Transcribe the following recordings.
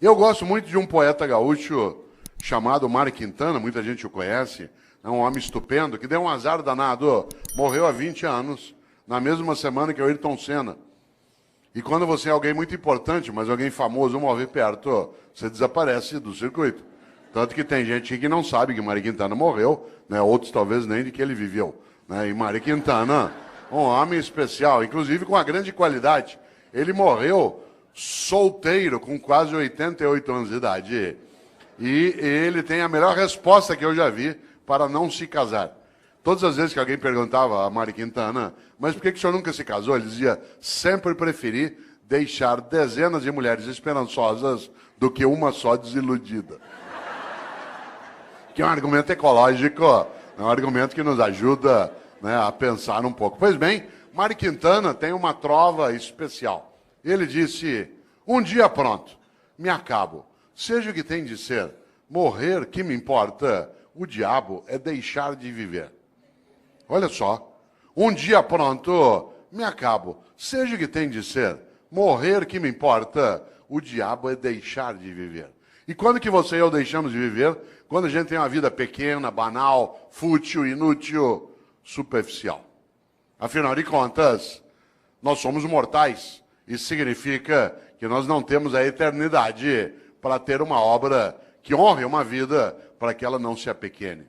Eu gosto muito de um poeta gaúcho chamado Mário Quintana, muita gente o conhece, é um homem estupendo, que deu um azar danado, morreu há 20 anos, na mesma semana que o Ayrton Senna. E quando você é alguém muito importante, mas alguém famoso morre perto, você desaparece do circuito. Tanto que tem gente que não sabe que Mário Quintana morreu, né? Outros talvez nem de que ele viveu. Né? E Mário Quintana, um homem especial, inclusive com uma grande qualidade. Ele morreu solteiro, com quase 88 anos de idade. E ele tem a melhor resposta que eu já vi para não se casar. Todas as vezes que alguém perguntava a Mário Quintana, mas por que o senhor nunca se casou? Ele dizia, sempre preferi deixar dezenas de mulheres esperançosas do que uma só desiludida. Que é um argumento ecológico, é um argumento que nos ajuda, né, a pensar um pouco. Pois bem, Mário Quintana tem uma trova especial. Ele disse, um dia pronto, me acabo. Seja o que tem de ser, morrer, que me importa, o diabo é deixar de viver. Olha só, um dia pronto, me acabo. Seja o que tem de ser, morrer, que me importa, o diabo é deixar de viver. E quando que você e eu deixamos de viver? Quando a gente tem uma vida pequena, banal, fútil, inútil, superficial. Afinal de contas, nós somos mortais. Isso significa que nós não temos a eternidade para ter uma obra que honre uma vida para que ela não se apequene.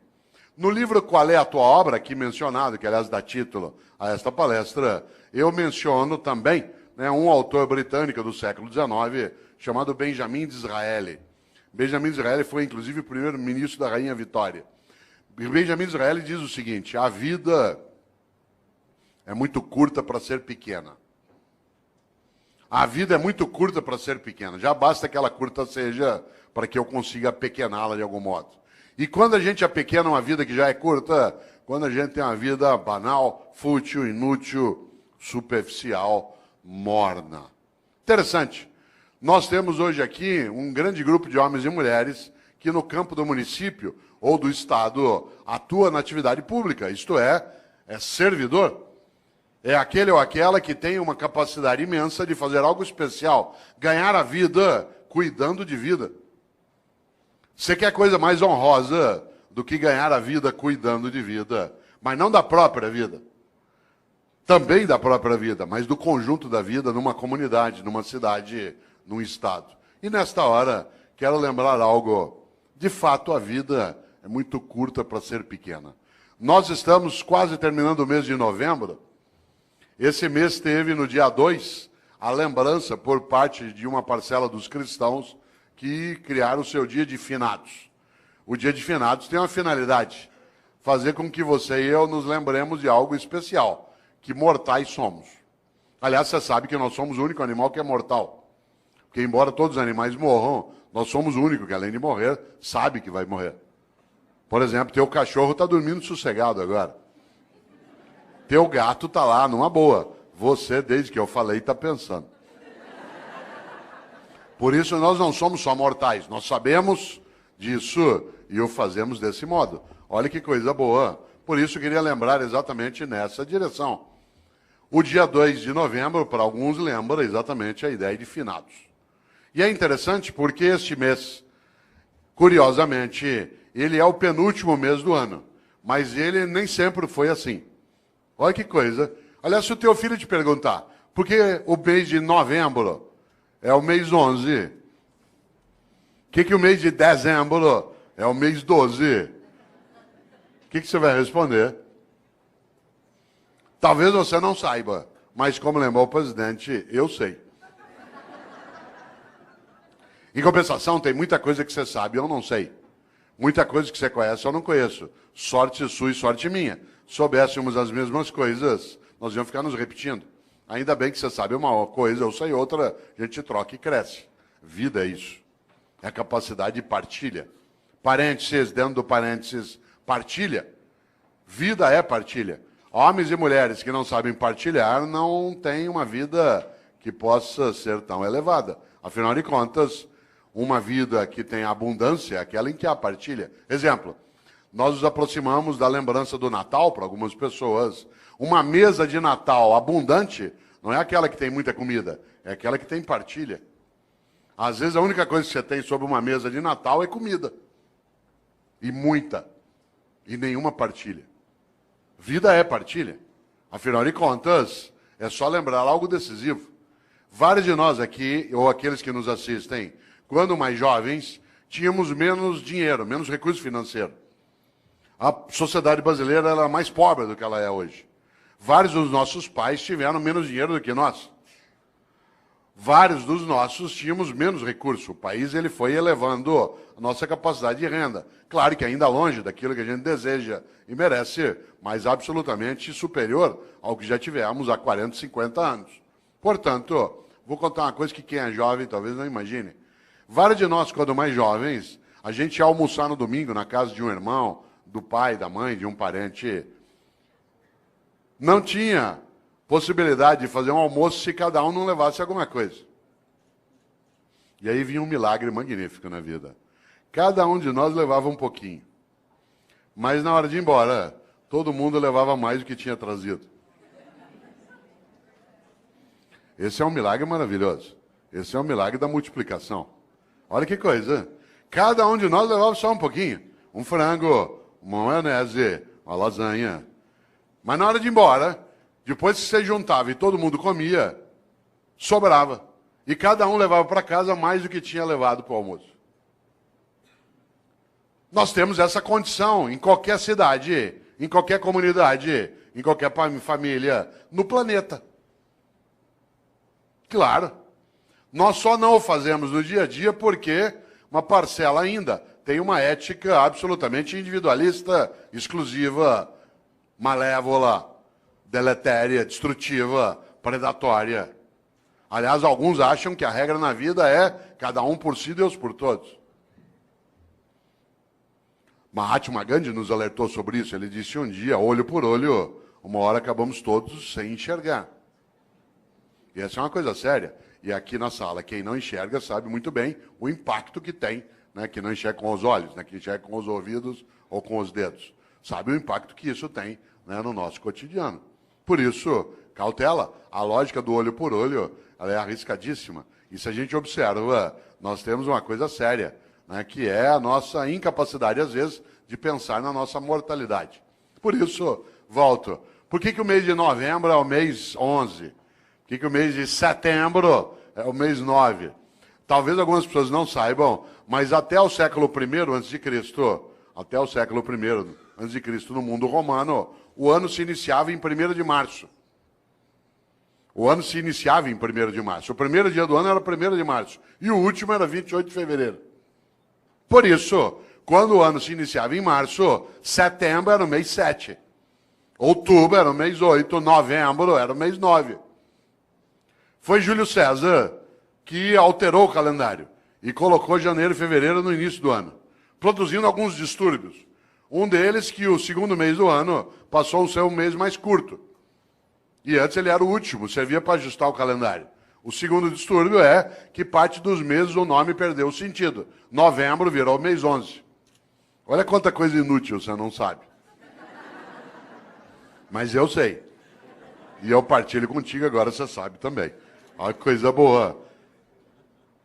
No livro Qual é a Tua Obra, aqui mencionado, que aliás dá título a esta palestra, eu menciono também, né, um autor britânico do século XIX chamado Benjamin Disraeli. Benjamin Disraeli foi, inclusive, o primeiro-ministro da Rainha Vitória. Benjamin Disraeli diz o seguinte, a vida é muito curta para ser pequena. A vida é muito curta para ser pequena. Já basta que ela curta seja para que eu consiga pequená-la de algum modo. E quando a gente apequena uma vida que já é curta, quando a gente tem uma vida banal, fútil, inútil, superficial, morna. Interessante. Nós temos hoje aqui um grande grupo de homens e mulheres que no campo do município ou do estado atua na atividade pública, isto é servidor. É aquele ou aquela que tem uma capacidade imensa de fazer algo especial, ganhar a vida cuidando de vida. Você quer coisa mais honrosa do que ganhar a vida cuidando de vida, mas não da própria vida. Também da própria vida, mas do conjunto da vida numa comunidade, numa cidade, num estado. E nesta hora, quero lembrar algo. De fato, a vida é muito curta para ser pequena. Nós estamos quase terminando o mês de novembro. Esse mês teve, no dia 2, a lembrança por parte de uma parcela dos cristãos que criaram o seu dia de finados. O dia de finados tem uma finalidade, fazer com que você e eu nos lembremos de algo especial, que mortais somos. Aliás, você sabe que nós somos o único animal que é mortal. Porque embora todos os animais morram, nós somos o único que, além de morrer, sabe que vai morrer. Por exemplo, teu cachorro está dormindo sossegado agora. Teu gato está lá, numa boa. Você, desde que eu falei, está pensando. Por isso, nós não somos só mortais. Nós sabemos disso e o fazemos desse modo. Olha que coisa boa. Por isso, eu queria lembrar exatamente nessa direção. O dia 2 de novembro, para alguns, lembra exatamente a ideia de finados. E é interessante porque este mês, curiosamente, ele é o penúltimo mês do ano. Mas ele nem sempre foi assim. Olha que coisa. Aliás, se o teu filho te perguntar, por que o mês de novembro é o mês 11? O que o mês de dezembro é o mês 12? O que você vai responder? Talvez você não saiba, mas como lembrou o presidente, eu sei. Em compensação, tem muita coisa que você sabe e eu não sei. Muita coisa que você conhece eu não conheço. Sorte sua e sorte minha. Soubéssemos as mesmas coisas, nós íamos ficar nos repetindo. Ainda bem que você sabe uma coisa, eu sei outra, a gente troca e cresce. Vida é isso. É a capacidade de partilha. Parênteses, dentro do parênteses, partilha. Vida é partilha. Homens e mulheres que não sabem partilhar não têm uma vida que possa ser tão elevada. Afinal de contas, uma vida que tem abundância é aquela em que há partilha. Exemplo, nós nos aproximamos da lembrança do Natal para algumas pessoas. Uma mesa de Natal abundante não é aquela que tem muita comida, é aquela que tem partilha. Às vezes a única coisa que você tem sobre uma mesa de Natal é comida. E muita. E nenhuma partilha. Vida é partilha. Afinal de contas, é só lembrar algo decisivo. Vários de nós aqui, ou aqueles que nos assistem, quando mais jovens, tínhamos menos dinheiro, menos recurso financeiro. A sociedade brasileira era mais pobre do que ela é hoje. Vários dos nossos pais tiveram menos dinheiro do que nós. Vários dos nossos tínhamos menos recurso. O país ele foi elevando a nossa capacidade de renda. Claro que ainda longe daquilo que a gente deseja e merece, mas absolutamente superior ao que já tivemos há 40, 50 anos. Portanto, vou contar uma coisa que quem é jovem talvez não imagine. Vários de nós, quando mais jovens, a gente ia almoçar no domingo na casa de um irmão, do pai, da mãe, de um parente. Não tinha possibilidade de fazer um almoço se cada um não levasse alguma coisa. E aí vinha um milagre magnífico na vida. Cada um de nós levava um pouquinho. Mas na hora de ir embora, todo mundo levava mais do que tinha trazido. Esse é um milagre maravilhoso. Esse é um milagre da multiplicação. Olha que coisa. Cada um de nós levava só um pouquinho. Um frango, uma maionese, uma lasanha. Mas na hora de ir embora, depois que você juntava e todo mundo comia, sobrava. E cada um levava para casa mais do que tinha levado para o almoço. Nós temos essa condição em qualquer cidade, em qualquer comunidade, em qualquer família, no planeta. Claro. Nós só não o fazemos no dia a dia porque uma parcela ainda tem uma ética absolutamente individualista, exclusiva, malévola, deletéria, destrutiva, predatória. Aliás, alguns acham que a regra na vida é cada um por si, Deus por todos. Mahatma Gandhi nos alertou sobre isso. Ele disse um dia, olho por olho, uma hora acabamos todos sem enxergar. E essa é uma coisa séria. E aqui na sala, quem não enxerga sabe muito bem o impacto que tem, né, que não enxerga com os olhos, né, que enxerga com os ouvidos ou com os dedos. Sabe o impacto que isso tem, né, no nosso cotidiano. Por isso, cautela. A lógica do olho por olho ela é arriscadíssima. E se a gente observa, nós temos uma coisa séria, né, que é a nossa incapacidade, às vezes, de pensar na nossa mortalidade. Por isso, volto. Por que o mês de novembro é o mês 11? Por que o mês de setembro é o mês 9? Talvez algumas pessoas não saibam, mas até o século I a.C., até o século I a.C., no mundo romano, o ano se iniciava em 1º de março. O ano se iniciava em 1º de março. O primeiro dia do ano era 1º de março. E o último era 28 de fevereiro. Por isso, quando o ano se iniciava em março, setembro era o mês 7. Outubro era o mês 8. Novembro era o mês 9. Foi Júlio César que alterou o calendário e colocou janeiro e fevereiro no início do ano, produzindo alguns distúrbios. Um deles que o segundo mês do ano passou a ser um mês mais curto. E antes ele era o último, servia para ajustar o calendário. O segundo distúrbio é que parte dos meses o nome perdeu o sentido. Novembro virou mês 11. Olha quanta coisa inútil você não sabe. Mas eu sei. E eu partilho contigo, agora você sabe também. Olha que coisa boa.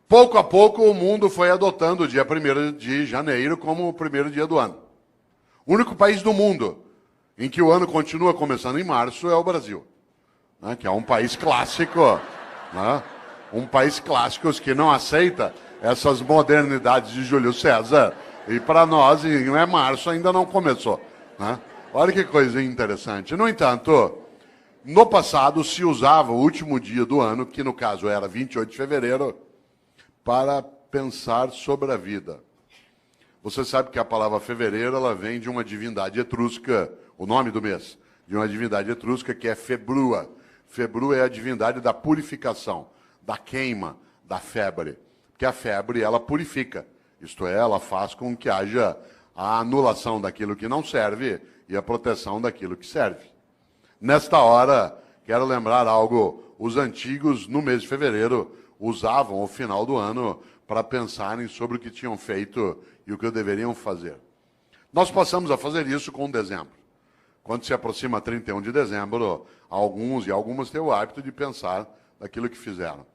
Pouco a pouco o mundo foi adotando o dia 1º de janeiro como o primeiro dia do ano. O único país do mundo em que o ano continua começando em março é o Brasil, né, que é um país clássico, né, um país clássico que não aceita essas modernidades de Júlio César. E para nós, não é março, ainda não começou. Né? Olha que coisa interessante. No entanto, no passado se usava o último dia do ano, que no caso era 28 de fevereiro, para pensar sobre a vida. Você sabe que a palavra fevereiro ela vem de uma divindade etrusca, o nome do mês, de uma divindade etrusca que é Februa. Februa é a divindade da purificação, da queima, da febre. Porque a febre, ela purifica. Isto é, ela faz com que haja a anulação daquilo que não serve e a proteção daquilo que serve. Nesta hora, quero lembrar algo. Os antigos, no mês de fevereiro, usavam o final do ano para pensarem sobre o que tinham feito e o que deveriam fazer. Nós passamos a fazer isso com dezembro. Quando se aproxima 31 de dezembro, alguns e algumas têm o hábito de pensar naquilo que fizeram.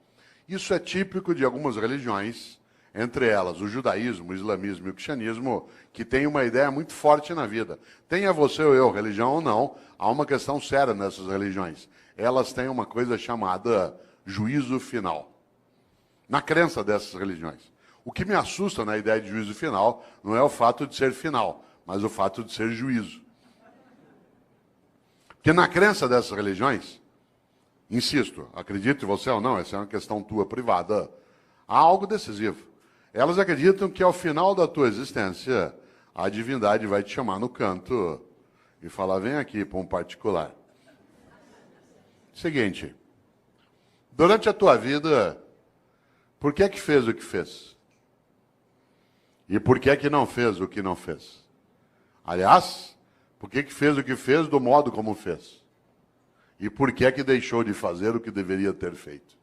Isso é típico de algumas religiões, entre elas o judaísmo, o islamismo e o cristianismo, que tem uma ideia muito forte na vida. Tenha você ou eu religião ou não, há uma questão séria nessas religiões. Elas têm uma coisa chamada juízo final. Na crença dessas religiões. O que me assusta na ideia de juízo final não é o fato de ser final, mas o fato de ser juízo. Porque na crença dessas religiões, insisto, acredite você ou não, essa é uma questão tua privada, há algo decisivo. Elas acreditam que ao final da tua existência, a divindade vai te chamar no canto e falar, vem aqui para um particular. Seguinte, durante a tua vida, por que fez o que fez? E por que não fez o que não fez? Aliás, por que fez o que fez do modo como fez? E por que deixou de fazer o que deveria ter feito?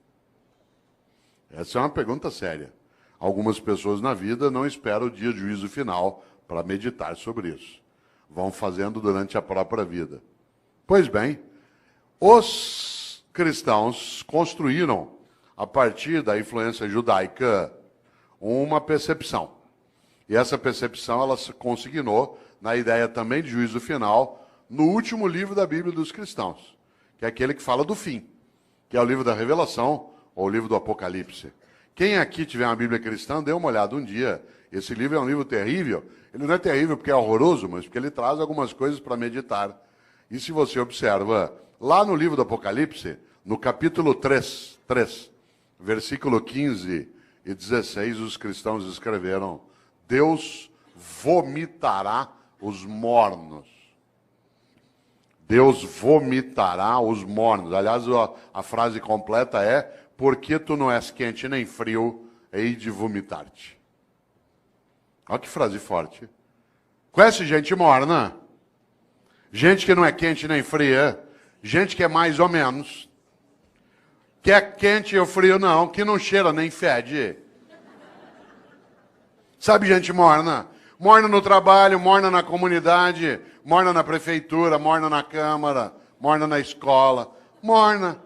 Essa é uma pergunta séria. Algumas pessoas na vida não esperam o dia de juízo final para meditar sobre isso. Vão fazendo durante a própria vida. Pois bem, os cristãos construíram, a partir da influência judaica, uma percepção. E essa percepção ela se consignou na ideia também de juízo final no último livro da Bíblia dos cristãos, que é aquele que fala do fim, que é o livro da Revelação ou o livro do Apocalipse. Quem aqui tiver uma Bíblia cristã, dê uma olhada um dia. Esse livro é um livro terrível. Ele não é terrível porque é horroroso, mas porque ele traz algumas coisas para meditar. E se você observa, lá no livro do Apocalipse, no capítulo 3, versículo 15 e 16, os cristãos escreveram, Deus vomitará os mornos. Deus vomitará os mornos. Aliás, a frase completa é, porque tu não és quente nem frio, hei de vomitar-te. Olha que frase forte. Conhece gente morna? Gente que não é quente nem fria. Gente que é mais ou menos. Que é quente ou frio não, que não cheira nem fede. Sabe gente morna? Morna no trabalho, morna na comunidade, morna na prefeitura, morna na câmara, morna na escola. Morna.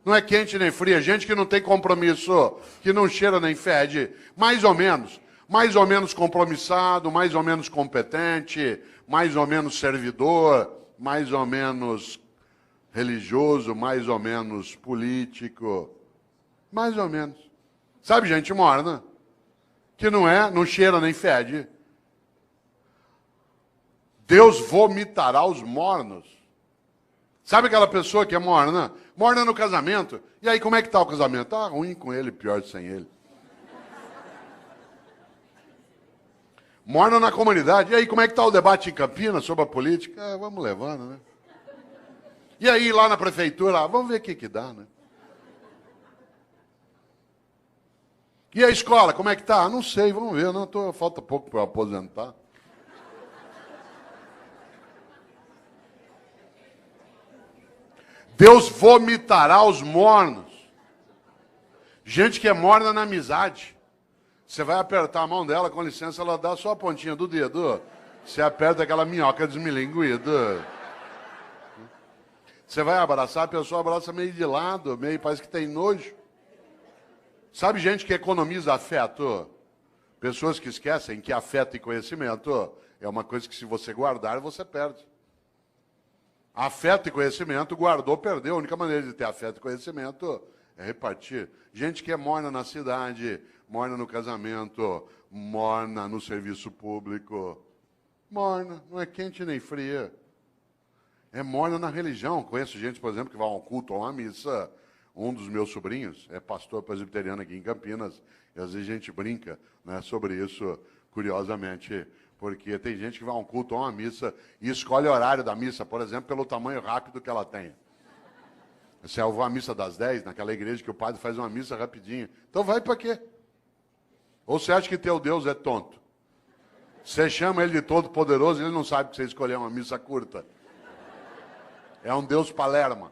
Não é quente nem fria, gente que não tem compromisso, que não cheira nem fede, mais ou menos compromissado, mais ou menos competente, mais ou menos servidor, mais ou menos religioso, mais ou menos político, mais ou menos. Sabe gente morna, que não cheira nem fede. Deus vomitará os mornos. Sabe aquela pessoa que é morna? Morna no casamento. E aí, como é que está o casamento? Tá ruim com ele, pior sem ele. Morna na comunidade. E aí, como é que está o debate em Campinas sobre a política? Vamos levando, né? E aí, lá na prefeitura, vamos ver o que dá, né? E a escola, como é que está? Não sei, vamos ver. Falta pouco para eu aposentar. Deus vomitará os mornos. Gente que é morna na amizade. Você vai apertar a mão dela, com licença, ela dá só a pontinha do dedo. Você aperta aquela minhoca desmilinguida. Você vai abraçar, a pessoa abraça meio de lado, meio parece que tem nojo. Sabe gente que economiza afeto? Pessoas que esquecem que afeto e conhecimento é uma coisa que se você guardar, você perde. Afeto e conhecimento, guardou, perdeu. A única maneira de ter afeto e conhecimento é repartir. Gente que é morna na cidade, morna no casamento, morna no serviço público. Morna, não é quente nem fria. É morna na religião. Conheço gente, por exemplo, que vai a um culto ou a uma missa. Um dos meus sobrinhos é pastor presbiteriano aqui em Campinas. E às vezes a gente brinca, né, sobre isso, curiosamente. Porque tem gente que vai a um culto ou a uma missa e escolhe o horário da missa, por exemplo, pelo tamanho rápido que ela tem. Se eu vou à missa das 10, naquela igreja que o padre faz uma missa rapidinho. Então vai para quê? Ou você acha que teu Deus é tonto? Você chama ele de todo-poderoso e ele não sabe que você escolheu uma missa curta. É um Deus palerma.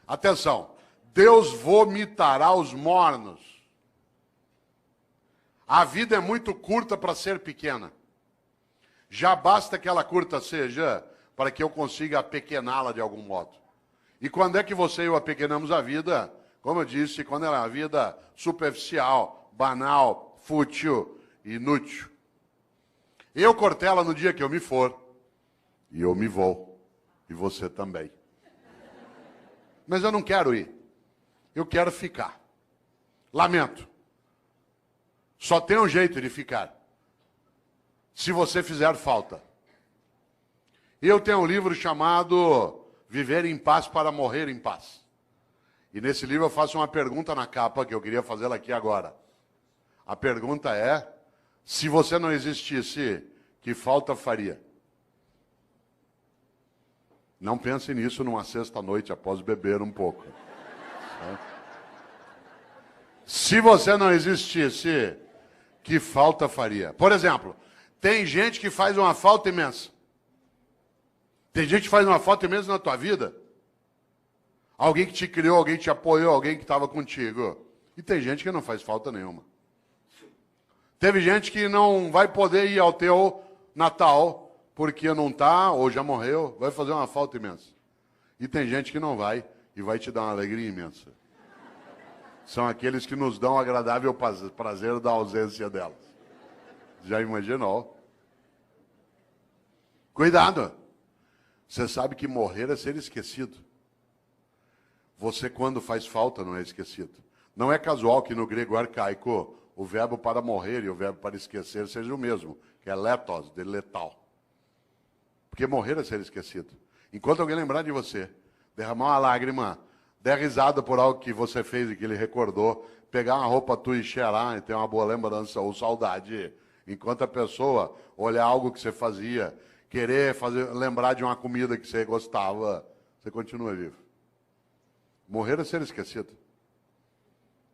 Atenção. Deus vomitará os mornos. A vida é muito curta para ser pequena. Já basta que ela curta seja para que eu consiga apequená-la de algum modo. E quando é que você e eu apequenamos a vida? como eu disse, quando é uma vida superficial, banal, fútil, inútil. Eu, Cortella, no dia que eu me for, e eu me vou, e você também. Mas eu não quero ir, eu quero ficar. Lamento. Só tem um jeito de ficar. Se você fizer falta. Eu tenho um livro chamado Viver em Paz para Morrer em Paz. E nesse livro eu faço uma pergunta na capa que eu queria fazê-la aqui agora. A pergunta é, se você não existisse, que falta faria? Não pense nisso numa sexta-noite após beber um pouco. Se você não existisse, que falta faria? Por exemplo, tem gente que faz uma falta imensa. Tem gente que faz uma falta imensa na tua vida. Alguém que te criou, alguém que te apoiou, alguém que estava contigo. E tem gente que não faz falta nenhuma. Teve gente que não vai poder ir ao teu Natal, porque não está, ou já morreu, vai fazer uma falta imensa. E tem gente que não vai, e vai te dar uma alegria imensa. São aqueles que nos dão o agradável prazer da ausência delas. Já imaginou? Cuidado! Você sabe que morrer é ser esquecido. Você, quando faz falta, não é esquecido. Não é casual que no grego arcaico o verbo para morrer e o verbo para esquecer seja o mesmo, que é letos, de letal. Porque morrer é ser esquecido. Enquanto alguém lembrar de você, derramar uma lágrima, der risada por algo que você fez e que ele recordou, pegar uma roupa tua e cheirar e ter uma boa lembrança ou saudade, enquanto a pessoa olhar algo que você fazia, querer lembrar de uma comida que você gostava, você continua vivo. Morrer é ser esquecido.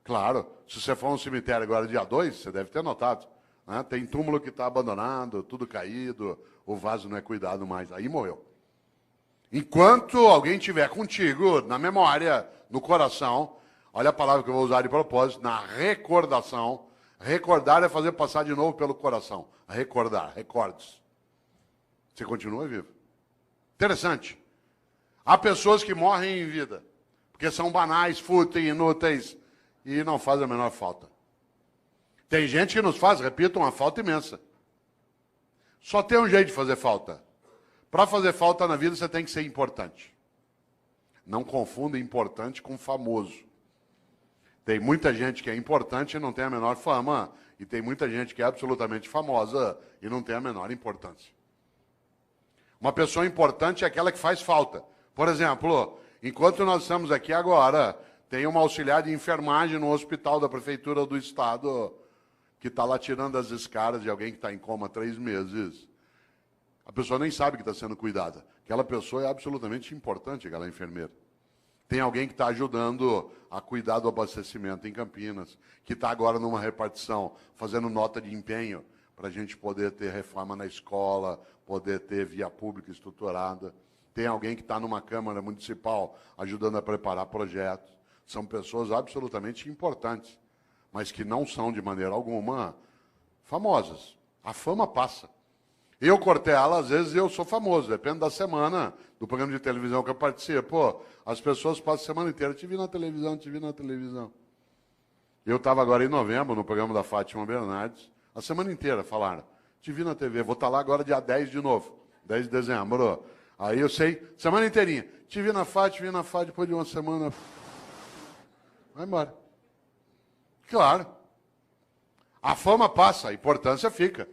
Claro, se você for a um cemitério agora dia 2, você deve ter notado. Né? Tem túmulo que está abandonado, tudo caído, o vaso não é cuidado mais. Aí morreu. Enquanto alguém estiver contigo, na memória, no coração, olha a palavra que eu vou usar de propósito, na recordação. Recordar é fazer passar de novo pelo coração. Recordar, recordes. Você continua vivo. Interessante. Há pessoas que morrem em vida, porque são banais, fúteis, inúteis, e não fazem a menor falta. Tem gente que nos faz, repito, uma falta imensa. Só tem um jeito de fazer falta. Para fazer falta na vida, você tem que ser importante. Não confunda importante com famoso. Tem muita gente que é importante e não tem a menor fama, e tem muita gente que é absolutamente famosa e não tem a menor importância. Uma pessoa importante é aquela que faz falta. Por exemplo, enquanto nós estamos aqui agora, tem uma auxiliar de enfermagem no hospital da prefeitura do estado que está lá tirando as escaras de alguém que está em coma há 3 meses. A pessoa nem sabe que está sendo cuidada. Aquela pessoa é absolutamente importante, aquela enfermeira. Tem alguém que está ajudando a cuidar do abastecimento em Campinas, que está agora numa repartição, fazendo nota de empenho, para a gente poder ter reforma na escola, poder ter via pública estruturada. Tem alguém que está numa Câmara Municipal ajudando a preparar projetos. São pessoas absolutamente importantes, mas que não são, de maneira alguma, famosas. A fama passa. Eu, Cortella, às vezes eu sou famoso, depende da semana, do programa de televisão que eu participo. As pessoas passam a semana inteira, te vi na televisão, te vi na televisão. Eu estava agora em novembro, no programa da Fátima Bernardes, a semana inteira falaram, te vi na TV, vou estar lá agora dia 10 de novo, 10 de dezembro. Aí eu sei, semana inteirinha, te vi na Fátima, depois de uma semana, vai embora. Claro. A fama passa, a importância fica.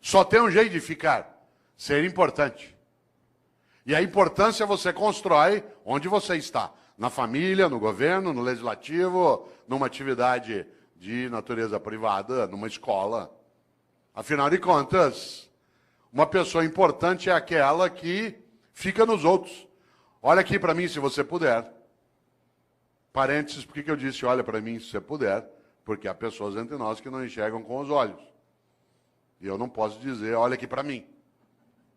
Só tem um jeito de ficar, ser importante. E a importância você constrói onde você está. Na família, no governo, no legislativo, numa atividade de natureza privada, numa escola. Afinal de contas, uma pessoa importante é aquela que fica nos outros. Olha aqui para mim, se você puder. Parênteses, por que eu disse olha para mim, se você puder? Porque há pessoas entre nós que não enxergam com os olhos. E eu não posso dizer, olha aqui para mim.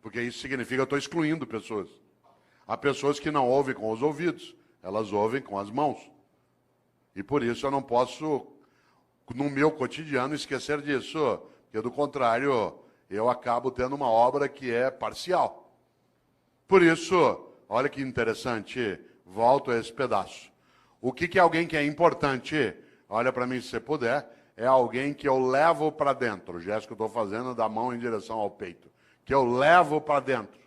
Porque isso significa que eu estou excluindo pessoas. Há pessoas que não ouvem com os ouvidos, elas ouvem com as mãos. E por isso eu não posso, no meu cotidiano, esquecer disso. Porque, do contrário, eu acabo tendo uma obra que é parcial. Por isso, olha que interessante, volto a esse pedaço. O que é alguém que é importante? Olha para mim se você puder. É alguém que eu levo para dentro. O gesto que eu estou fazendo é da mão em direção ao peito. Que eu levo para dentro.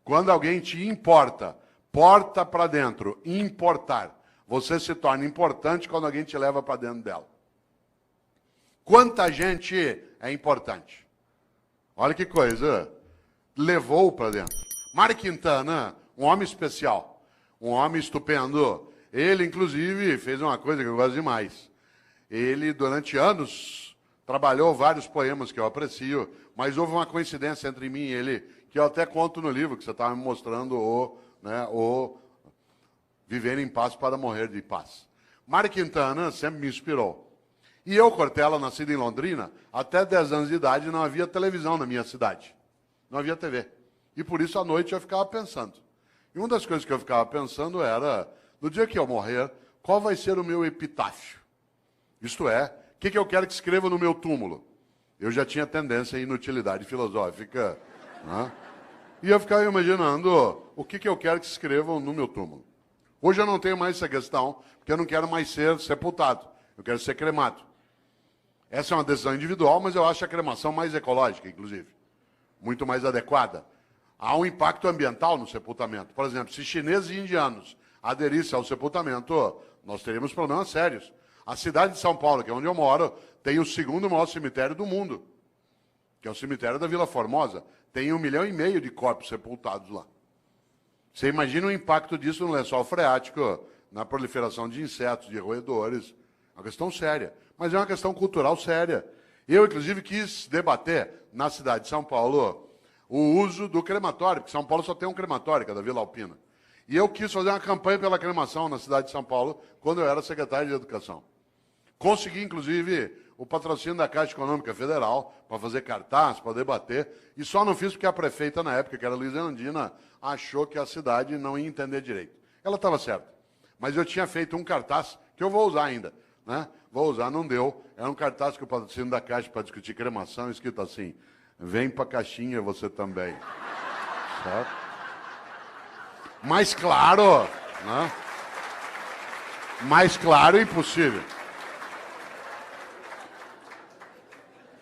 Quando alguém te importa, porta para dentro, importar. Você se torna importante quando alguém te leva para dentro dela. Quanta gente é importante? Olha que coisa. Levou para dentro. Mário Quintana, um homem especial. Um homem estupendo. Ele, inclusive, fez uma coisa que eu gosto demais. Ele, durante anos, trabalhou vários poemas que eu aprecio, mas houve uma coincidência entre mim e ele, que eu até conto no livro, que você estava me mostrando, o Viver em Paz para Morrer de Paz. Mário Quintana sempre me inspirou. E eu, Cortella, nascido em Londrina, até 10 anos de idade não havia televisão na minha cidade. Não havia TV. E por isso, à noite, eu ficava pensando. E uma das coisas que eu ficava pensando era, no dia que eu morrer, qual vai ser o meu epitáfio? Isto é, o que eu quero que escreva no meu túmulo? Eu já tinha tendência à inutilidade filosófica, né? E eu ficava imaginando o que eu quero que escrevam no meu túmulo. Hoje eu não tenho mais essa questão, porque eu não quero mais ser sepultado. Eu quero ser cremado. Essa é uma decisão individual, mas eu acho a cremação mais ecológica, inclusive. Muito mais adequada. Há um impacto ambiental no sepultamento. Por exemplo, se chineses e indianos aderissem ao sepultamento, nós teríamos problemas sérios. A cidade de São Paulo, que é onde eu moro, tem o segundo maior cemitério do mundo, que é o cemitério da Vila Formosa. Tem 1,5 milhão de corpos sepultados lá. Você imagina o impacto disso no lençol freático, na proliferação de insetos, de roedores. É uma questão séria, mas é uma questão cultural séria. Eu, inclusive, quis debater na cidade de São Paulo o uso do crematório, porque São Paulo só tem um crematório, que é da Vila Alpina. E eu quis fazer uma campanha pela cremação na cidade de São Paulo, quando eu era secretário de Educação. Consegui, inclusive, o patrocínio da Caixa Econômica Federal para fazer cartaz, para debater, e só não fiz porque a prefeita, na época, que era Luiza Erundina, achou que a cidade não ia entender direito. Ela estava certa. Mas eu tinha feito um cartaz, que eu vou usar ainda, né? Vou usar, não deu. Era um cartaz que o patrocínio da Caixa para discutir cremação, escrito assim, vem para a caixinha você também. Certo? Mais claro, né? Mais claro impossível.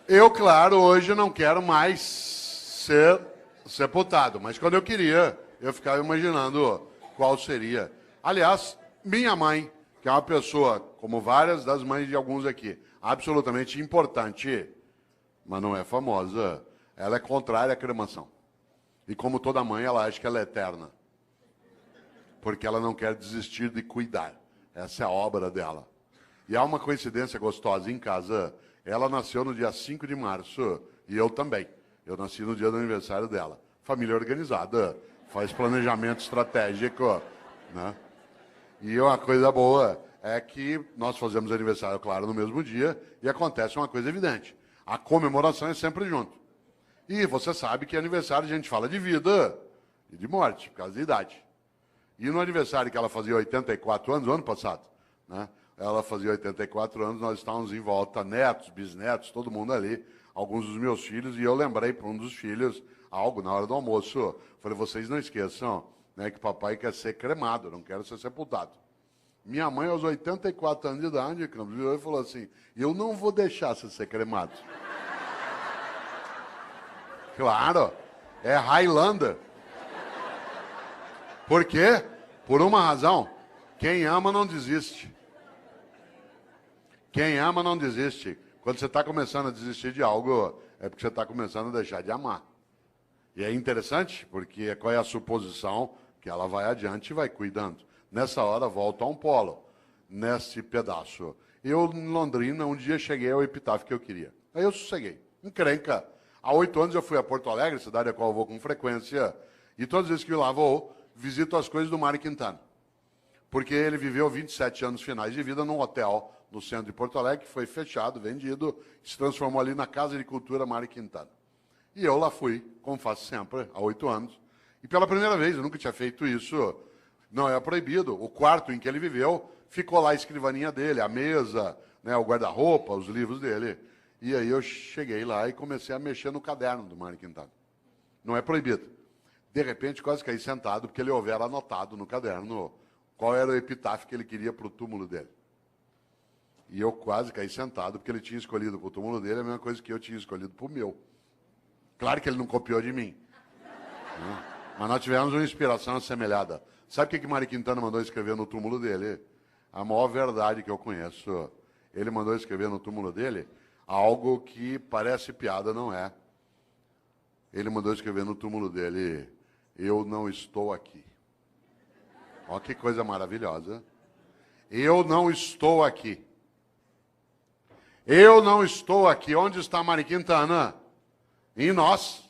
Eu, claro, hoje não quero mais ser sepultado, mas quando eu queria, eu ficava imaginando qual seria. Aliás, minha mãe, que é uma pessoa, como várias das mães de alguns aqui, absolutamente importante, mas não é famosa, ela é contrária à cremação. E como toda mãe, ela acha que ela é eterna. Porque ela não quer desistir de cuidar. Essa é a obra dela. E há uma coincidência gostosa em casa. Ela nasceu no dia 5 de março, e eu também. Eu nasci no dia do aniversário dela. Família organizada, faz planejamento estratégico, né? E uma coisa boa é que nós fazemos aniversário, claro, no mesmo dia, e acontece uma coisa evidente. A comemoração é sempre junto. E você sabe que aniversário a gente fala de vida e de morte, por causa da idade. E no aniversário que ela fazia 84 anos, o ano passado, né? Ela fazia 84 anos, nós estávamos em volta, netos, bisnetos, todo mundo ali, alguns dos meus filhos, e eu lembrei para um dos filhos algo na hora do almoço. Falei, vocês não esqueçam, né, que papai quer ser cremado, não quer ser sepultado. Minha mãe, aos 84 anos de idade, virou e falou assim, eu não vou deixar você ser cremado. Claro, é Highlander. Por quê? Por uma razão, quem ama não desiste. Quem ama não desiste. Quando você está começando a desistir de algo, é porque você está começando a deixar de amar. E é interessante, porque qual é a suposição? Que ela vai adiante e vai cuidando. Nessa hora, volta a um polo, nesse pedaço. Eu, em Londrina, um dia cheguei ao epitáfio que eu queria. Aí eu sosseguei. Encrenca. Há 8 anos eu fui a Porto Alegre, cidade a qual eu vou com frequência, e todas as vezes que eu lá vou, visito as coisas do Mário Quintana. Porque ele viveu 27 anos finais de vida num hotel no centro de Porto Alegre, que foi fechado, vendido, se transformou ali na Casa de Cultura Mário Quintana. E eu lá fui, como faço sempre, há 8 anos. E pela primeira vez, eu nunca tinha feito isso, não é proibido. O quarto em que ele viveu, ficou lá a escrivaninha dele, a mesa, né, o guarda-roupa, os livros dele. E aí eu cheguei lá e comecei a mexer no caderno do Mário Quintana. Não é proibido. De repente, quase caí sentado, porque ele houvera anotado no caderno qual era o epitáfio que ele queria para o túmulo dele. E eu quase caí sentado, porque ele tinha escolhido para o túmulo dele a mesma coisa que eu tinha escolhido para o meu. Claro que ele não copiou de mim. Né? Mas nós tivemos uma inspiração assemelhada. Sabe o que Mário Quintana mandou escrever no túmulo dele? A maior verdade que eu conheço. Ele mandou escrever no túmulo dele algo que parece piada, não é. Ele mandou escrever no túmulo dele: eu não estou aqui. Olha que coisa maravilhosa. Eu não estou aqui. Eu não estou aqui. Onde está Mário Quintana? Em nós.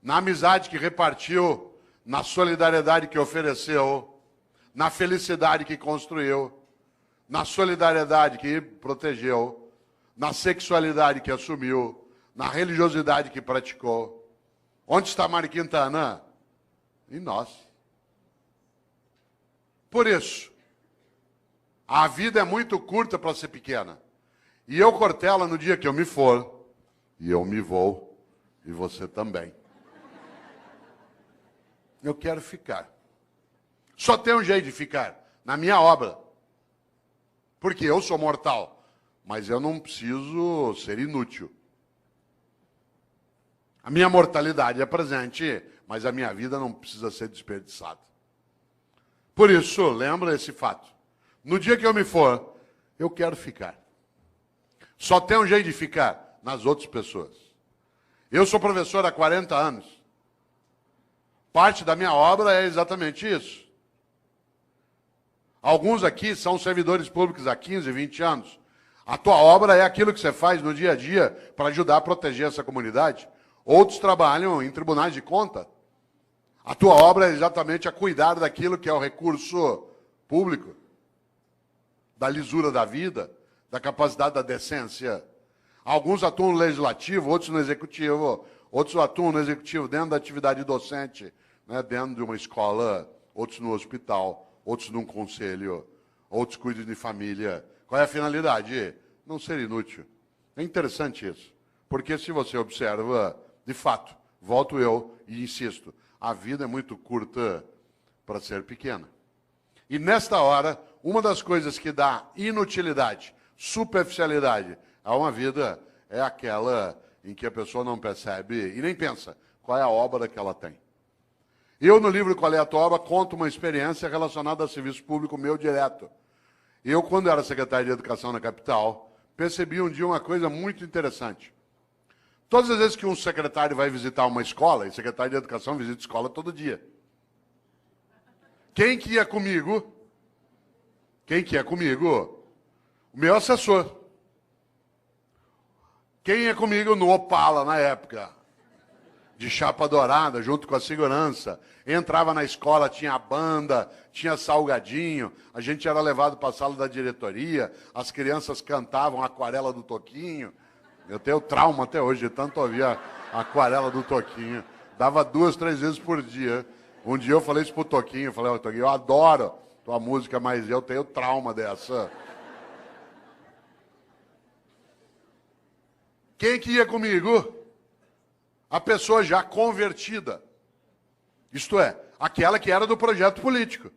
Na amizade que repartiu, na solidariedade que ofereceu, na felicidade que construiu, na solidariedade que protegeu, na sexualidade que assumiu, na religiosidade que praticou. Onde está Mário Quintana? Em nós. Por isso, a vida é muito curta para ser pequena. E eu, Cortella, no dia que eu me for, e eu me vou, e você também, eu quero ficar. Só tem um jeito de ficar, na minha obra. Porque eu sou mortal, mas eu não preciso ser inútil. A minha mortalidade é presente, mas a minha vida não precisa ser desperdiçada. Por isso, lembra esse fato. No dia que eu me for, eu quero ficar. Só tem um jeito de ficar, nas outras pessoas. Eu sou professor há 40 anos. Parte da minha obra é exatamente isso. Alguns aqui são servidores públicos há 15, 20 anos. A tua obra é aquilo que você faz no dia a dia para ajudar a proteger essa comunidade. Outros trabalham em tribunais de conta. A tua obra é exatamente a cuidar daquilo que é o recurso público, da lisura da vida, da capacidade da decência. Alguns atuam no legislativo, outros no executivo, outros atuam no executivo dentro da atividade docente, né, dentro de uma escola, outros no hospital, outros num conselho, outros cuidam de família. Qual é a finalidade? Não ser inútil. É interessante isso, porque se você observa, de fato, volto eu e insisto, a vida é muito curta para ser pequena. E nesta hora, uma das coisas que dá inutilidade, superficialidade a uma vida é aquela em que a pessoa não percebe e nem pensa qual é a obra que ela tem. Eu, no livro Qual é a Tua Obra, conto uma experiência relacionada a serviço público meu direto. Eu, quando era secretário de Educação na capital, percebi um dia uma coisa muito interessante. Todas as vezes que um secretário vai visitar uma escola, e secretário de Educação visita escola todo dia. Quem que ia comigo? Quem que ia comigo? O meu assessor. Quem ia comigo no Opala, na época? De chapa dourada, junto com a segurança. Entrava na escola, tinha banda, tinha salgadinho, a gente era levado para a sala da diretoria, as crianças cantavam a Aquarela do Toquinho. Eu tenho trauma até hoje, de tanto ouvir a Aquarela do Toquinho. Dava 2, 3 vezes por dia. Um dia eu falei isso pro Toquinho, eu falei, Toquinho, eu adoro tua música, mas eu tenho trauma dessa. Quem que ia comigo? A pessoa já convertida. Isto é, aquela que era do projeto político,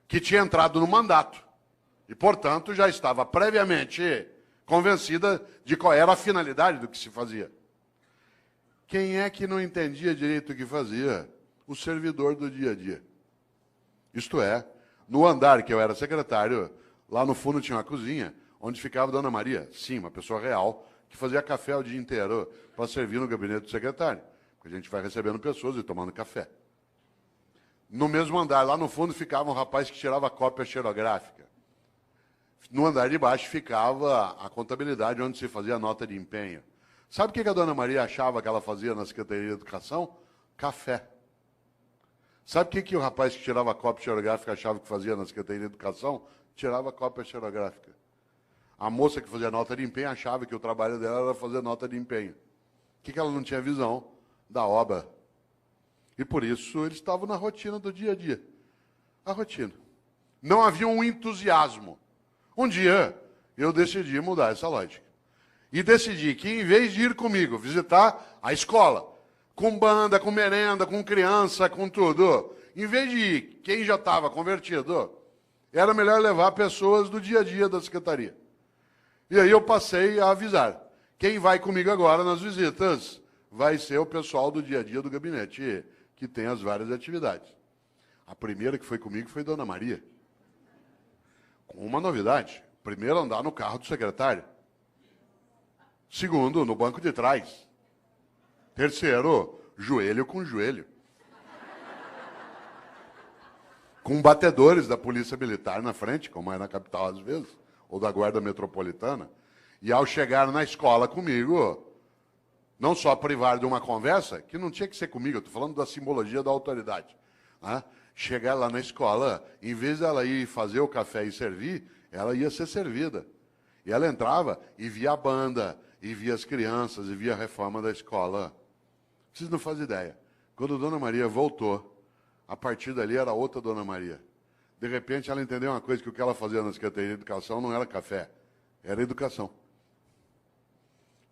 que tinha entrado no mandato. E, portanto, já estava previamente convencida de qual era a finalidade do que se fazia. Quem é que não entendia direito o que fazia? O servidor do dia a dia. Isto é, no andar que eu era secretário, lá no fundo tinha uma cozinha, onde ficava a Dona Maria, sim, uma pessoa real, que fazia café o dia inteiro para servir no gabinete do secretário. Porque a gente vai recebendo pessoas e tomando café. No mesmo andar, lá no fundo, ficava um rapaz que tirava cópia xerográfica. No andar de baixo ficava a contabilidade, onde se fazia a nota de empenho. Sabe o que a Dona Maria achava que ela fazia na Secretaria de Educação? Café. Sabe o que o rapaz que tirava cópia xerográfica achava que fazia na Secretaria de Educação? Tirava cópia xerográfica. A moça que fazia nota de empenho achava que o trabalho dela era fazer nota de empenho. O que ela não tinha visão? Da obra. E por isso eles estavam na rotina do dia a dia. A rotina. Não havia um entusiasmo. Um dia eu decidi mudar essa lógica. E decidi que, em vez de ir comigo visitar a escola, com banda, com merenda, com criança, com tudo, em vez de ir quem já estava convertido, era melhor levar pessoas do dia a dia da secretaria. E aí eu passei a avisar. Quem vai comigo agora nas visitas vai ser o pessoal do dia a dia do gabinete, que tem as várias atividades. A primeira que foi comigo foi Dona Maria. Com uma novidade. Primeiro, andar no carro do secretário. Segundo, no banco de trás. Terceiro, joelho com joelho. Com batedores da Polícia Militar na frente, como é na capital às vezes, ou da Guarda Metropolitana. E ao chegar na escola comigo, não só privar de uma conversa, que não tinha que ser comigo, eu estou falando da simbologia da autoridade. Né? Chegar lá na escola, em vez dela ir fazer o café e servir, ela ia ser servida. E ela entrava e via a banda, e via as crianças, e via a reforma da escola. Vocês não fazem ideia. Quando a Dona Maria voltou, a partir dali era outra Dona Maria. De repente ela entendeu uma coisa, que o que ela fazia na Secretaria de Educação não era café, era educação.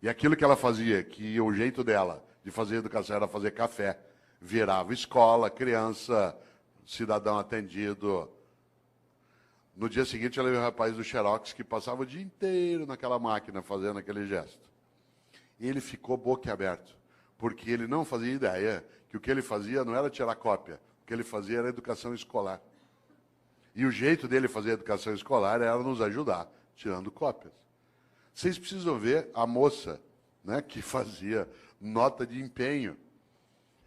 E aquilo que ela fazia, que o jeito dela de fazer educação era fazer café, virava escola, criança, cidadão atendido. No dia seguinte, eu levei o rapaz do Xerox, que passava o dia inteiro naquela máquina, fazendo aquele gesto. E ele ficou boquiaberto, porque ele não fazia ideia que o que ele fazia não era tirar cópia, o que ele fazia era educação escolar. E o jeito dele fazer educação escolar era nos ajudar, tirando cópias. Vocês precisam ver a moça, né, que fazia nota de empenho.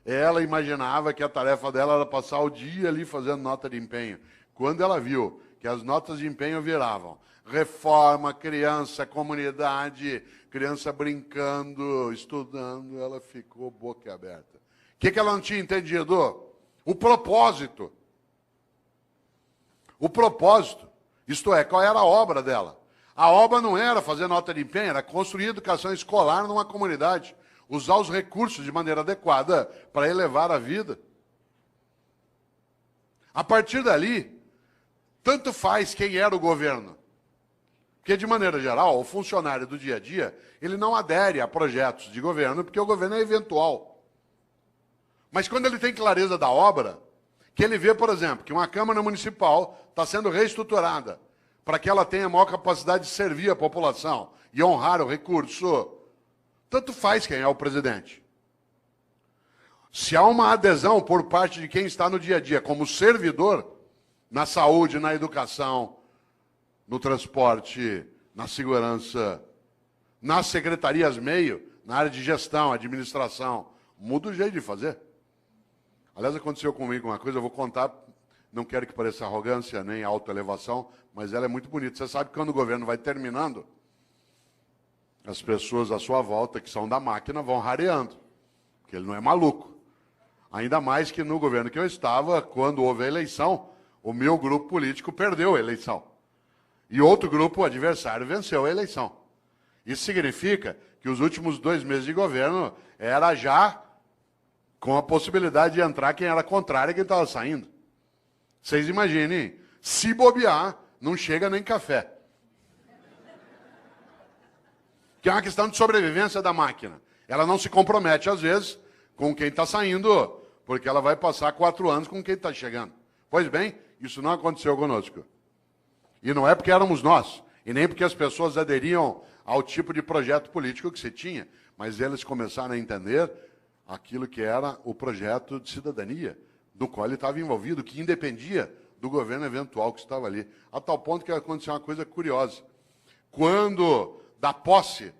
Ela imaginava que a tarefa dela era passar o dia ali fazendo nota de empenho. Quando ela viu que as notas de empenho viravam reforma, criança, comunidade, criança brincando, estudando, ela ficou boquiaberta. O que ela não tinha entendido? O propósito. O propósito. Isto é, qual era a obra dela? A obra não era fazer nota de empenho, era construir educação escolar numa comunidade. Usar os recursos de maneira adequada para elevar a vida. A partir dali, tanto faz quem era o governo. Porque, de maneira geral, o funcionário do dia a dia, ele não adere a projetos de governo, porque o governo é eventual. Mas quando ele tem clareza da obra, que ele vê, por exemplo, que uma Câmara Municipal está sendo reestruturada para que ela tenha maior capacidade de servir a população e honrar o recurso, tanto faz quem é o presidente. Se há uma adesão por parte de quem está no dia a dia como servidor, na saúde, na educação, no transporte, na segurança, nas secretarias meio, na área de gestão, administração, muda o jeito de fazer. Aliás, aconteceu comigo uma coisa, eu vou contar, não quero que pareça arrogância nem autoelevação, mas ela é muito bonita. Você sabe que quando o governo vai terminando, as pessoas à sua volta, que são da máquina, vão rareando, porque ele não é maluco. Ainda mais que no governo que eu estava, quando houve a eleição, o meu grupo político perdeu a eleição. E outro grupo, o adversário, venceu a eleição. Isso significa que os últimos 2 meses de governo era já com a possibilidade de entrar quem era contrário a quem estava saindo. Vocês imaginem, se bobear, não chega nem café. Que é uma questão de sobrevivência da máquina. Ela não se compromete, às vezes, com quem está saindo, porque ela vai passar 4 anos com quem está chegando. Pois bem, isso não aconteceu conosco. E não é porque éramos nós, e nem porque as pessoas aderiam ao tipo de projeto político que se tinha, mas eles começaram a entender aquilo que era o projeto de cidadania, do qual ele estava envolvido, que independia do governo eventual que estava ali. A tal ponto que aconteceu uma coisa curiosa. Quando, da posse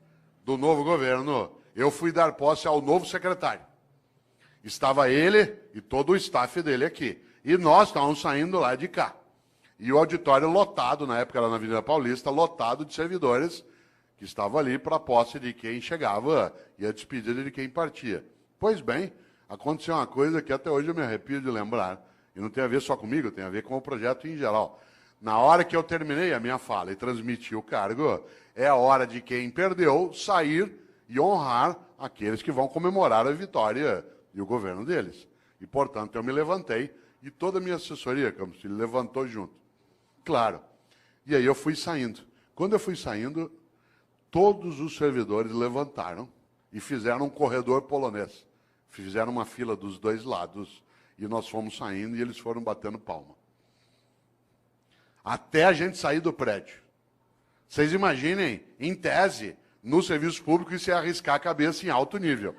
do novo governo, eu fui dar posse ao novo secretário. Estava ele e todo o staff dele aqui. E nós estávamos saindo lá de cá. E o auditório lotado, na época era na Avenida Paulista, lotado de servidores que estavam ali para a posse de quem chegava e a despedida de quem partia. Pois bem, aconteceu uma coisa que até hoje eu me arrepio de lembrar. E não tem a ver só comigo, tem a ver com o projeto em geral. Na hora que eu terminei a minha fala e transmiti o cargo, é a hora de quem perdeu sair e honrar aqueles que vão comemorar a vitória e o governo deles. E, portanto, eu me levantei e toda a minha assessoria, Campos Filho, levantou junto. Claro. E aí eu fui saindo. Quando eu fui saindo, todos os servidores levantaram e fizeram um corredor polonês. Fizeram uma fila dos 2 lados e nós fomos saindo e eles foram batendo palma. até a gente sair do prédio. Vocês imaginem, em tese, no serviço público, isso é arriscar a cabeça em alto nível.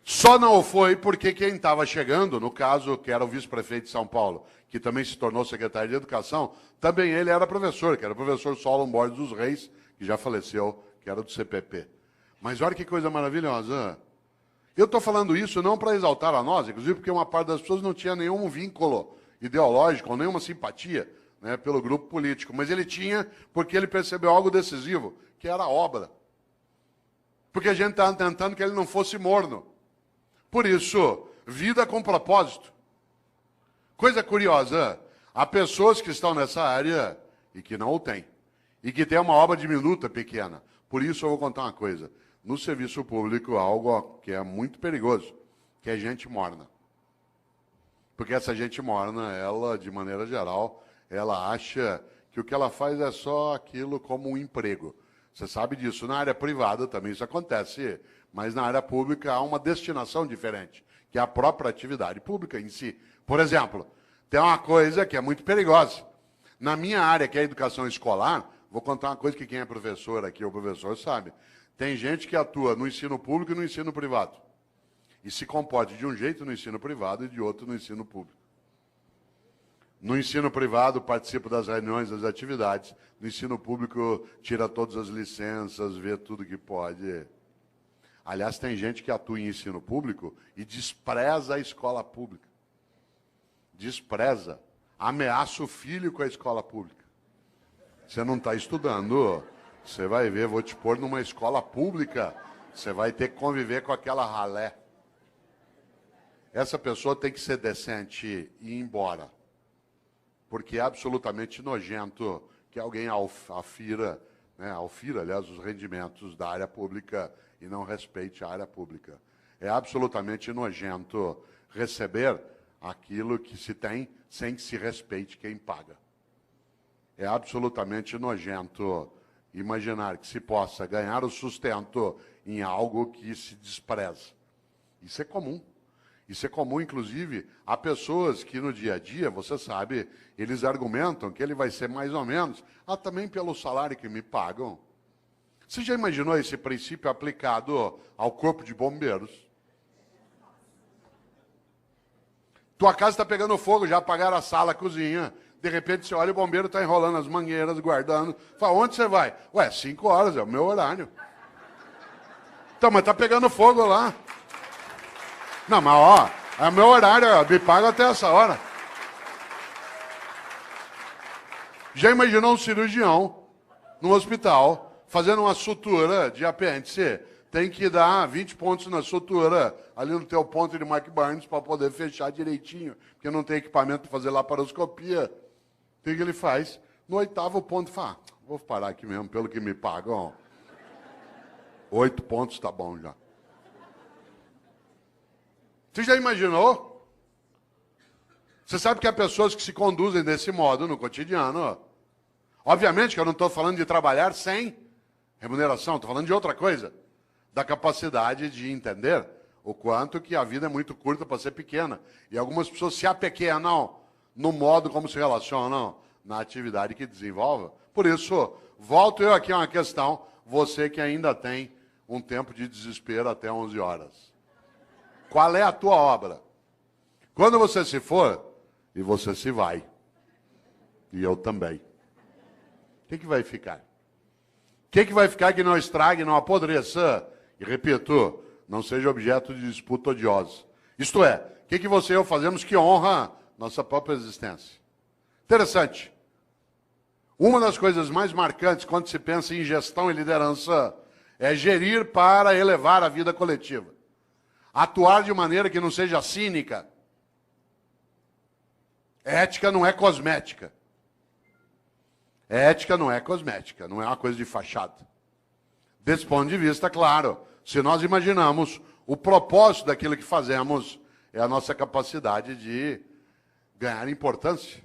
Só não foi porque quem estava chegando, no caso, que era o vice-prefeito de São Paulo, que também se tornou secretário de Educação, também ele era professor, que era o professor Solon Borges dos Reis, que já faleceu, que era do CPP. Mas olha que coisa maravilhosa. Eu estou falando isso não para exaltar a nós, inclusive porque uma parte das pessoas não tinha nenhum vínculo ideológico, ou nenhuma simpatia, né, pelo grupo político, mas ele tinha porque ele percebeu algo decisivo, que era a obra. Porque a gente estava tentando que ele não fosse morno. Por isso, vida com propósito. Coisa curiosa, há pessoas que estão nessa área e que não o têm. E que têm uma obra diminuta, pequena. Por isso eu vou contar uma coisa. No serviço público, algo que é muito perigoso, que é gente morna. Porque essa gente morna, ela, de maneira geral, ela acha que o que ela faz é só aquilo como um emprego. Você sabe disso. Na área privada também isso acontece, mas na área pública há uma destinação diferente, que é a própria atividade pública em si. Por exemplo, tem uma coisa que é muito perigosa. Na minha área, que é a educação escolar, vou contar uma coisa que quem é professor aqui, ou professor, sabe. Tem gente que atua no ensino público e no ensino privado. E se comporta de um jeito no ensino privado e de outro no ensino público. No ensino privado, participa das reuniões, das atividades. No ensino público, tira todas as licenças, vê tudo que pode. Aliás, tem gente que atua em ensino público e despreza a escola pública. Despreza. Ameaça o filho com a escola pública. Você não está estudando, você vai ver, vou te pôr numa escola pública, você vai ter que conviver com aquela ralé. Essa pessoa tem que ser decente e ir embora. Porque é absolutamente nojento que alguém afira, aliás, os rendimentos da área pública e não respeite a área pública. É absolutamente nojento receber aquilo que se tem sem que se respeite quem paga. É absolutamente nojento imaginar que se possa ganhar o sustento em algo que se despreza. Isso é comum. Isso é comum, inclusive, a pessoas que no dia a dia, você sabe, eles argumentam que ele vai ser mais ou menos, também pelo salário que me pagam. Você já imaginou esse princípio aplicado ao corpo de bombeiros? Tua casa está pegando fogo, já apagaram a sala, a cozinha. De repente você olha, o bombeiro está enrolando as mangueiras, guardando. Fala, onde você vai? Ué, 5 horas, é o meu horário. Então, mas está pegando fogo lá. Não, mas ó, é o meu horário, me paga até essa hora. Já imaginou um cirurgião no hospital fazendo uma sutura de apêndice? Tem que dar 20 pontos na sutura, ali no teu ponto de Mark Barnes, para poder fechar direitinho, porque não tem equipamento para fazer laparoscopia. O que ele faz? No 8º ponto, fala, vou parar aqui mesmo, pelo que me pagam. 8 pontos tá bom já. Você já imaginou? Você sabe que há pessoas que se conduzem desse modo no cotidiano. Obviamente que eu não estou falando de trabalhar sem remuneração, estou falando de outra coisa. Da capacidade de entender o quanto que a vida é muito curta para ser pequena. E algumas pessoas se apequenam no modo como se relacionam na atividade que desenvolvem. Por isso, volto eu aqui a uma questão, você que ainda tem um tempo de desespero até 11 horas. Qual é a tua obra? Quando você se for, e você se vai, e eu também, o que vai ficar? O que vai ficar que não estrague, não apodreça? E repito, não seja objeto de disputa odiosa. Isto é, o que você e eu fazemos que honra nossa própria existência? Interessante. Uma das coisas mais marcantes quando se pensa em gestão e liderança é gerir para elevar a vida coletiva. Atuar de maneira que não seja cínica. Ética não é cosmética. Ética não é cosmética, não é uma coisa de fachada. Desse ponto de vista, claro, se nós imaginamos o propósito daquilo que fazemos, é a nossa capacidade de ganhar importância.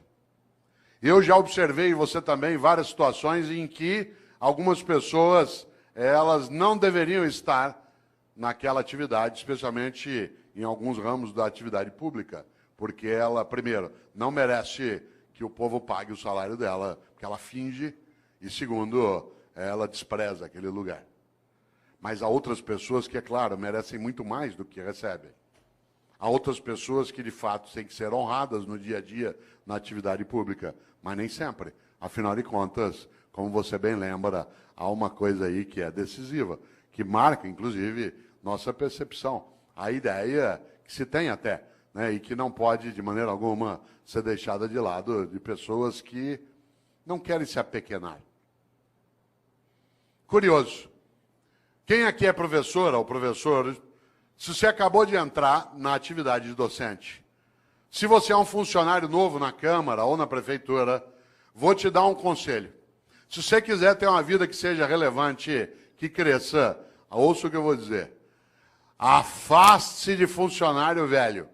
Eu já observei, e você também, várias situações em que algumas pessoas, elas não deveriam estar naquela atividade, especialmente em alguns ramos da atividade pública. porque ela, primeiro, não merece que o povo pague o salário dela, porque ela finge, e segundo, ela despreza aquele lugar. Mas há outras pessoas que, é claro, merecem muito mais do que recebem. Há outras pessoas que, de fato, têm que ser honradas no dia a dia, na atividade pública, mas nem sempre. Afinal de contas, como você bem lembra, há uma coisa aí que é decisiva, que marca, inclusive, nossa percepção. A ideia que se tem até, né, e que não pode, de maneira alguma, ser deixada de lado de pessoas que não querem se apequenar. Curioso. Quem aqui é professora ou professor, se você acabou de entrar na atividade de docente, se você é um funcionário novo na Câmara ou na Prefeitura, vou te dar um conselho. Se você quiser ter uma vida que seja relevante, que cresça, ouça o que eu vou dizer. Afaste-se de funcionário velho.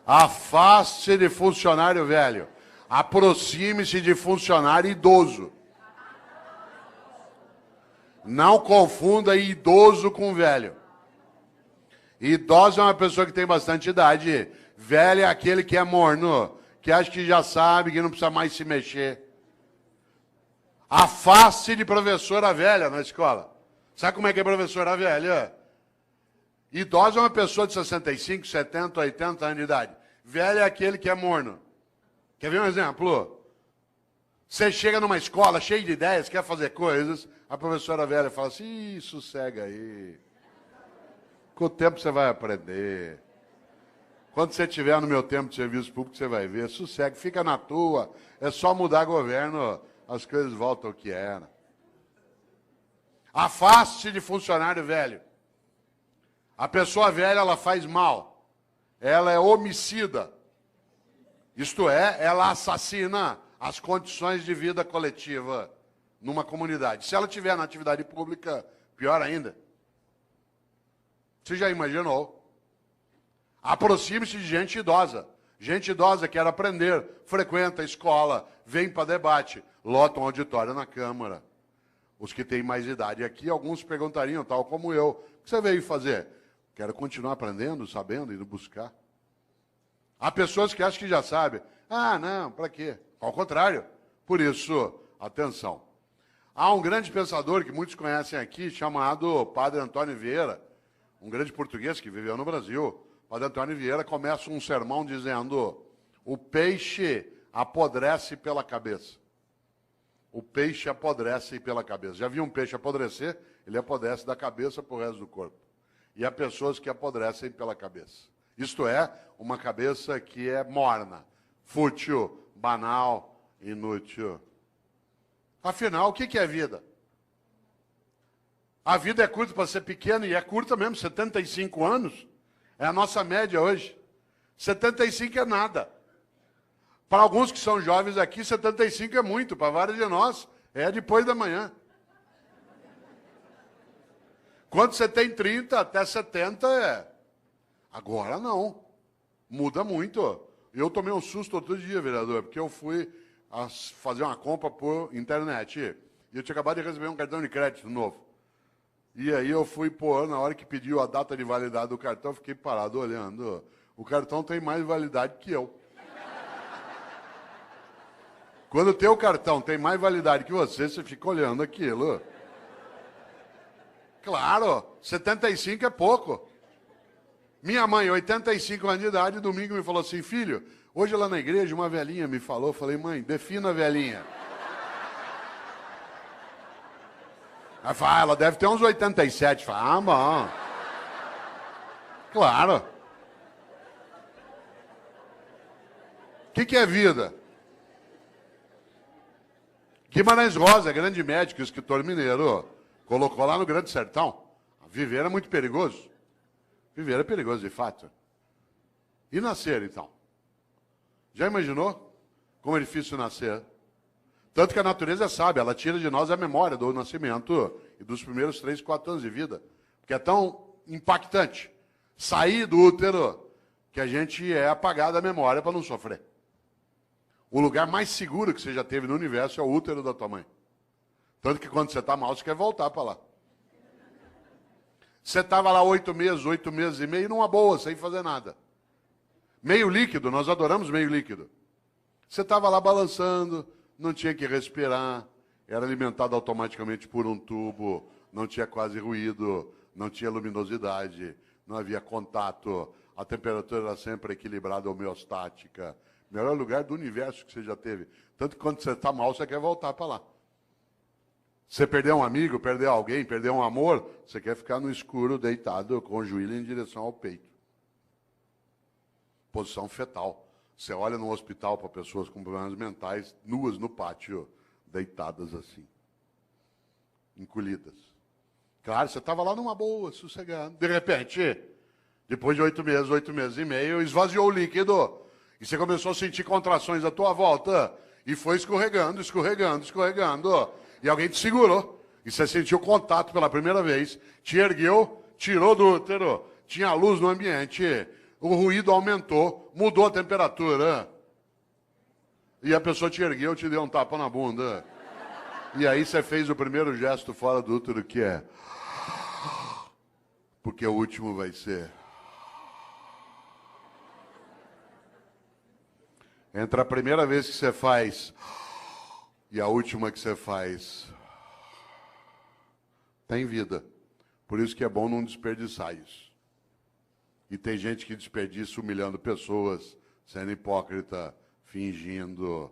Afaste-se de funcionário velho. Aproxime-se de funcionário idoso. Não confunda idoso com velho. Idoso é uma pessoa que tem bastante idade. Velho é aquele que é morno, que acha que já sabe, que não precisa mais se mexer. Afaste de professora velha na escola. Sabe como é que é professora velha? Idosa é uma pessoa de 65, 70, 80 anos de idade. Velho é aquele que é morno. Quer ver um exemplo? Você chega numa escola cheia de ideias, quer fazer coisas, a professora velha fala assim, ih, sossega aí. Com o tempo você vai aprender. Quando você estiver no meu tempo de serviço público, você vai ver. Sossega, fica na tua. É só mudar governo, as coisas voltam ao que era. Afaste de funcionário velho. A pessoa velha, ela faz mal. Ela é homicida. Isto é, ela assassina as condições de vida coletiva numa comunidade. Se ela estiver na atividade pública, pior ainda. Você já imaginou? Aproxime-se de gente idosa. Gente idosa quer aprender, frequenta a escola, vem para debate, lota um auditório na Câmara. Os que têm mais idade aqui, alguns perguntariam, tal como eu, o que você veio fazer? Quero continuar aprendendo, sabendo, indo buscar. Há pessoas que acham que já sabem. Ah, não, para quê? Ao contrário. Por isso, atenção. Há um grande pensador que muitos conhecem aqui, chamado Padre Antônio Vieira, um grande português que viveu no Brasil. Padre Antônio Vieira começa um sermão dizendo: o peixe apodrece pela cabeça. O peixe apodrece pela cabeça. Já viu um peixe apodrecer? Ele apodrece da cabeça para o resto do corpo. E há pessoas que apodrecem pela cabeça. Isto é, uma cabeça que é morna, fútil, banal, inútil. Afinal, o que é vida? A vida é curta para ser pequena, e é curta mesmo, 75 anos. É a nossa média hoje. 75 é nada. Para alguns que são jovens aqui, 75 é muito. Para vários de nós, é depois da manhã. Quando você tem 30 até 70, é. Agora não. Muda muito. Eu tomei um susto outro dia, vereador, porque eu fui fazer uma compra por internet. E eu tinha acabado de receber um cartão de crédito novo. E aí eu fui pôr, na hora que pediu a data de validade do cartão, fiquei parado olhando. O cartão tem mais validade que eu. Quando o teu cartão tem mais validade que você fica olhando aquilo. Claro, 75 é pouco. Minha mãe, 85 anos de idade, domingo me falou assim, filho, hoje lá na igreja uma velhinha me falou, eu falei, mãe, defina a velhinha. Ela fala, ah, ela deve ter uns 87. Fala, ah, bom. Claro. O que é vida? Guimarães Rosa, grande médico, escritor mineiro, colocou lá no Grande Sertão. Viver é muito perigoso. Viver é perigoso, de fato. E nascer, então? Já imaginou como é difícil nascer? Tanto que a natureza sabe, ela tira de nós a memória do nascimento e dos primeiros 3, 4 anos de vida. Porque é tão impactante sair do útero que a gente é apagado da memória para não sofrer. O lugar mais seguro que você já teve no universo é o útero da tua mãe. Tanto que quando você está mal, você quer voltar para lá. Você estava lá 8 meses e meio, numa boa, sem fazer nada. Meio líquido, nós adoramos meio líquido. Você estava lá balançando, não tinha que respirar, era alimentado automaticamente por um tubo, não tinha quase ruído, não tinha luminosidade, não havia contato, a temperatura era sempre equilibrada, homeostática. Melhor lugar do universo que você já teve. Tanto que quando você está mal, você quer voltar para lá. Você perdeu um amigo, perdeu alguém, perdeu um amor, você quer ficar no escuro, deitado, com o joelho em direção ao peito. Posição fetal. Você olha no hospital para pessoas com problemas mentais, nuas no pátio, deitadas assim, encolhidas. Claro, você estava lá numa boa, sossegado. De repente, depois de 8 meses e meio, esvaziou o líquido. E você começou a sentir contrações à tua volta. E foi escorregando, escorregando, escorregando. E alguém te segurou. E você sentiu contato pela primeira vez. Te ergueu, tirou do útero. Tinha luz no ambiente. O ruído aumentou, mudou a temperatura. E a pessoa te ergueu, te deu um tapa na bunda. E aí você fez o primeiro gesto fora do útero, que é... Porque o último vai ser... Entre a primeira vez que você faz e a última que você faz, tem vida. Por isso que é bom não desperdiçar isso. E tem gente que desperdiça humilhando pessoas, sendo hipócrita, fingindo,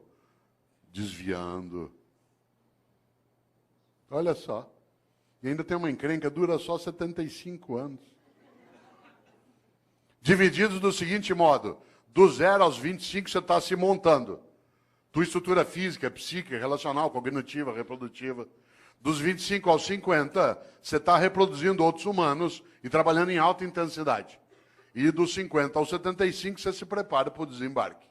desviando. Olha só. E ainda tem uma encrenca, dura só 75 anos. Divididos do seguinte modo: do 0 aos 25 você está se montando. Tua estrutura física, psíquica, relacional, cognitiva, reprodutiva. Dos 25 aos 50, você está reproduzindo outros humanos e trabalhando em alta intensidade. E dos 50 aos 75, você se prepara para o desembarque.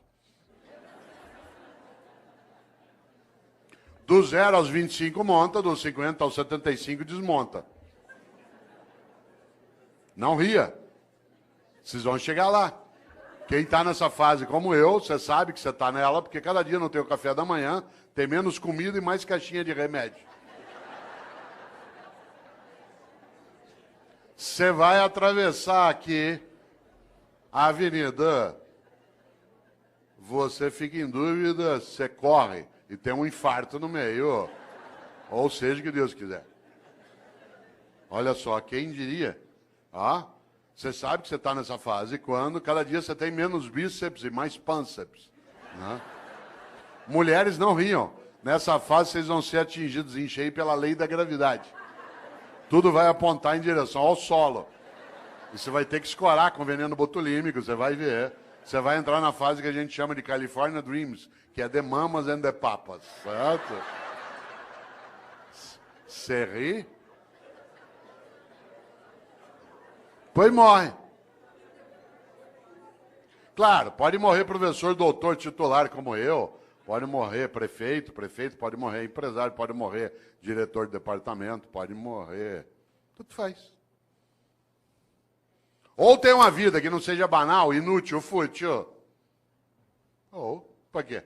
Do 0 aos 25 monta, dos 50 aos 75 desmonta. Não ria. Vocês vão chegar lá. Quem está nessa fase como eu, você sabe que você está nela, porque cada dia no teu café da manhã tem menos comida e mais caixinha de remédio. Você vai atravessar aqui a avenida, você fica em dúvida, você corre e tem um infarto no meio. Ou seja, que Deus quiser. Olha só, quem diria? Você sabe que você está nessa fase quando cada dia você tem menos bíceps e mais pânceps. Né? Mulheres não riam. Nessa fase vocês vão ser atingidos em cheio pela lei da gravidade. Tudo vai apontar em direção ao solo. E você vai ter que escorar com veneno botulínico, você vai ver. Você vai entrar na fase que a gente chama de California Dreams, que é the mamas and the papas, certo? Você ri? Pois morre. Claro, pode morrer professor, doutor, titular como eu, pode morrer prefeito pode morrer empresário, pode morrer diretor de departamento, pode morrer, tudo faz. Ou tem uma vida que não seja banal, inútil, fútil. Ou, para quê?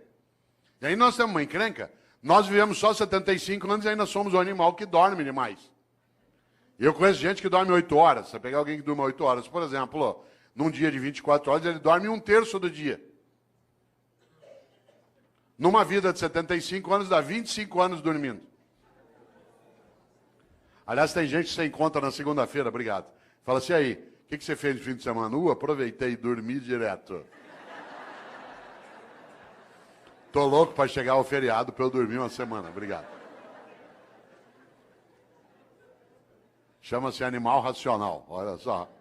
E aí nós temos uma encrenca, nós vivemos só 75 anos e ainda somos um animal que dorme demais. Eu conheço gente que dorme 8 horas. Você pegar alguém que dorme 8 horas, por exemplo, num dia de 24 horas, ele dorme 1/3 do dia. Numa vida de 75 anos, dá 25 anos dormindo. Aliás, tem gente que você encontra na segunda-feira, obrigado. Fala assim, aí, o que você fez no fim de semana? Aproveitei e dormi direto. Tô louco para chegar ao feriado para eu dormir uma semana, obrigado. Chama-se animal racional, olha só.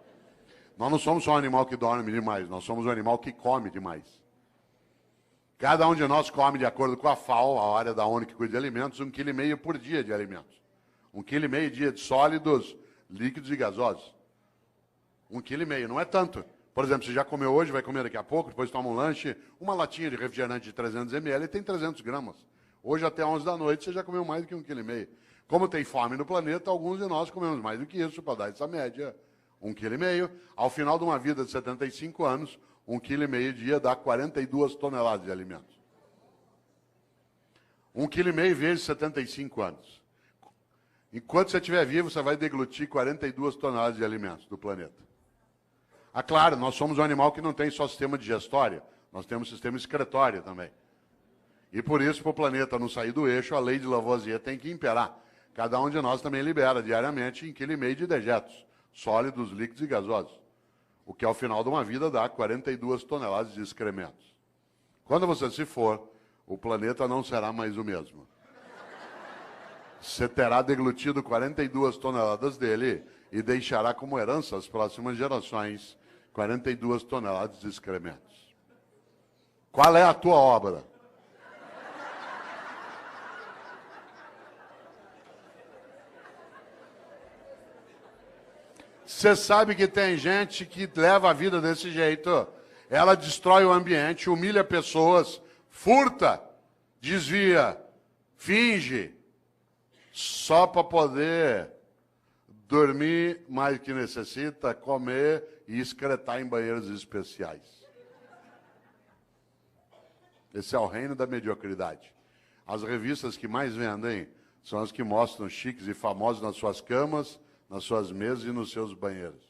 Nós não somos só um animal que dorme demais, nós somos um animal que come demais. Cada um de nós come, de acordo com a FAO, a área da ONU que cuida de alimentos, 1,5 kg por dia de alimentos. 1,5 kg dia de sólidos, líquidos e gasosos. 1,5 kg, não é tanto. Por exemplo, você já comeu hoje, vai comer daqui a pouco, depois toma um lanche, uma latinha de refrigerante de 300 ml tem 300 gramas. Hoje até 11 da noite você já comeu mais do que 1,5 kg. Como tem fome no planeta, alguns de nós comemos mais do que isso para dar essa média. 1,5 kg. Ao final de uma vida de 75 anos, 1,5 kg dia dá 42 toneladas de alimentos. 1,5 kg vezes 75 anos. Enquanto você estiver vivo, você vai deglutir 42 toneladas de alimentos do planeta. Ah, claro, nós somos um animal que não tem só sistema digestório, nós temos sistema excretório também. E por isso, para o planeta não sair do eixo, a lei de Lavoisier tem que imperar. Cada um de nós também libera diariamente 1,5 kg de dejetos, sólidos, líquidos e gasosos. O que ao final de uma vida dá 42 toneladas de excrementos. Quando você se for, o planeta não será mais o mesmo. Você terá deglutido 42 toneladas dele e deixará como herança às próximas gerações 42 toneladas de excrementos. Qual é a tua obra? Você sabe que tem gente que leva a vida desse jeito. Ela destrói o ambiente, humilha pessoas, furta, desvia, finge, só para poder dormir mais do que necessita, comer e excretar em banheiros especiais. Esse é o reino da mediocridade. As revistas que mais vendem são as que mostram chiques e famosos nas suas camas, nas suas mesas e nos seus banheiros.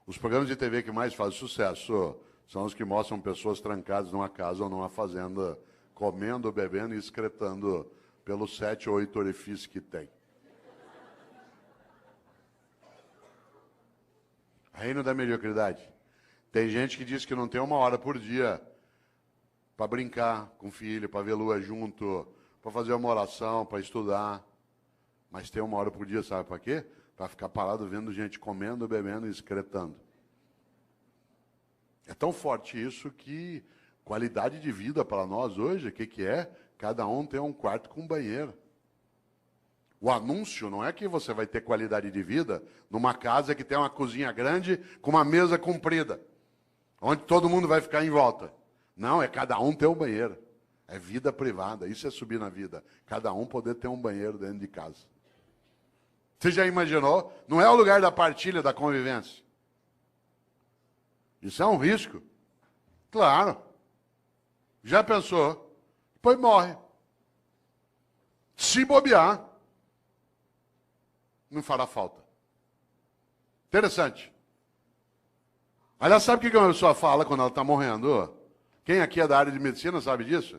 Os programas de TV que mais fazem sucesso são os que mostram pessoas trancadas numa casa ou numa fazenda, comendo, bebendo e excretando pelos 7 ou 8 orifícios que tem. Reino da mediocridade. Tem gente que diz que não tem 1 hora por dia para brincar com o filho, para ver lua junto, para fazer uma oração, para estudar. Mas tem 1 hora por dia, sabe para quê? Para ficar parado vendo gente comendo, bebendo e excretando. É tão forte isso que qualidade de vida para nós hoje, o que é? Cada um tem um quarto com banheiro. O anúncio não é que você vai ter qualidade de vida numa casa que tem uma cozinha grande com uma mesa comprida, onde todo mundo vai ficar em volta. Não, é cada um ter um banheiro. É vida privada, isso é subir na vida. Cada um poder ter um banheiro dentro de casa. Você já imaginou? Não é o lugar da partilha, da convivência. Isso é um risco. Claro. Já pensou? Depois morre. Se bobear, não fará falta. Interessante. Aliás, sabe o que uma pessoa fala quando ela está morrendo? Quem aqui é da área de medicina sabe disso?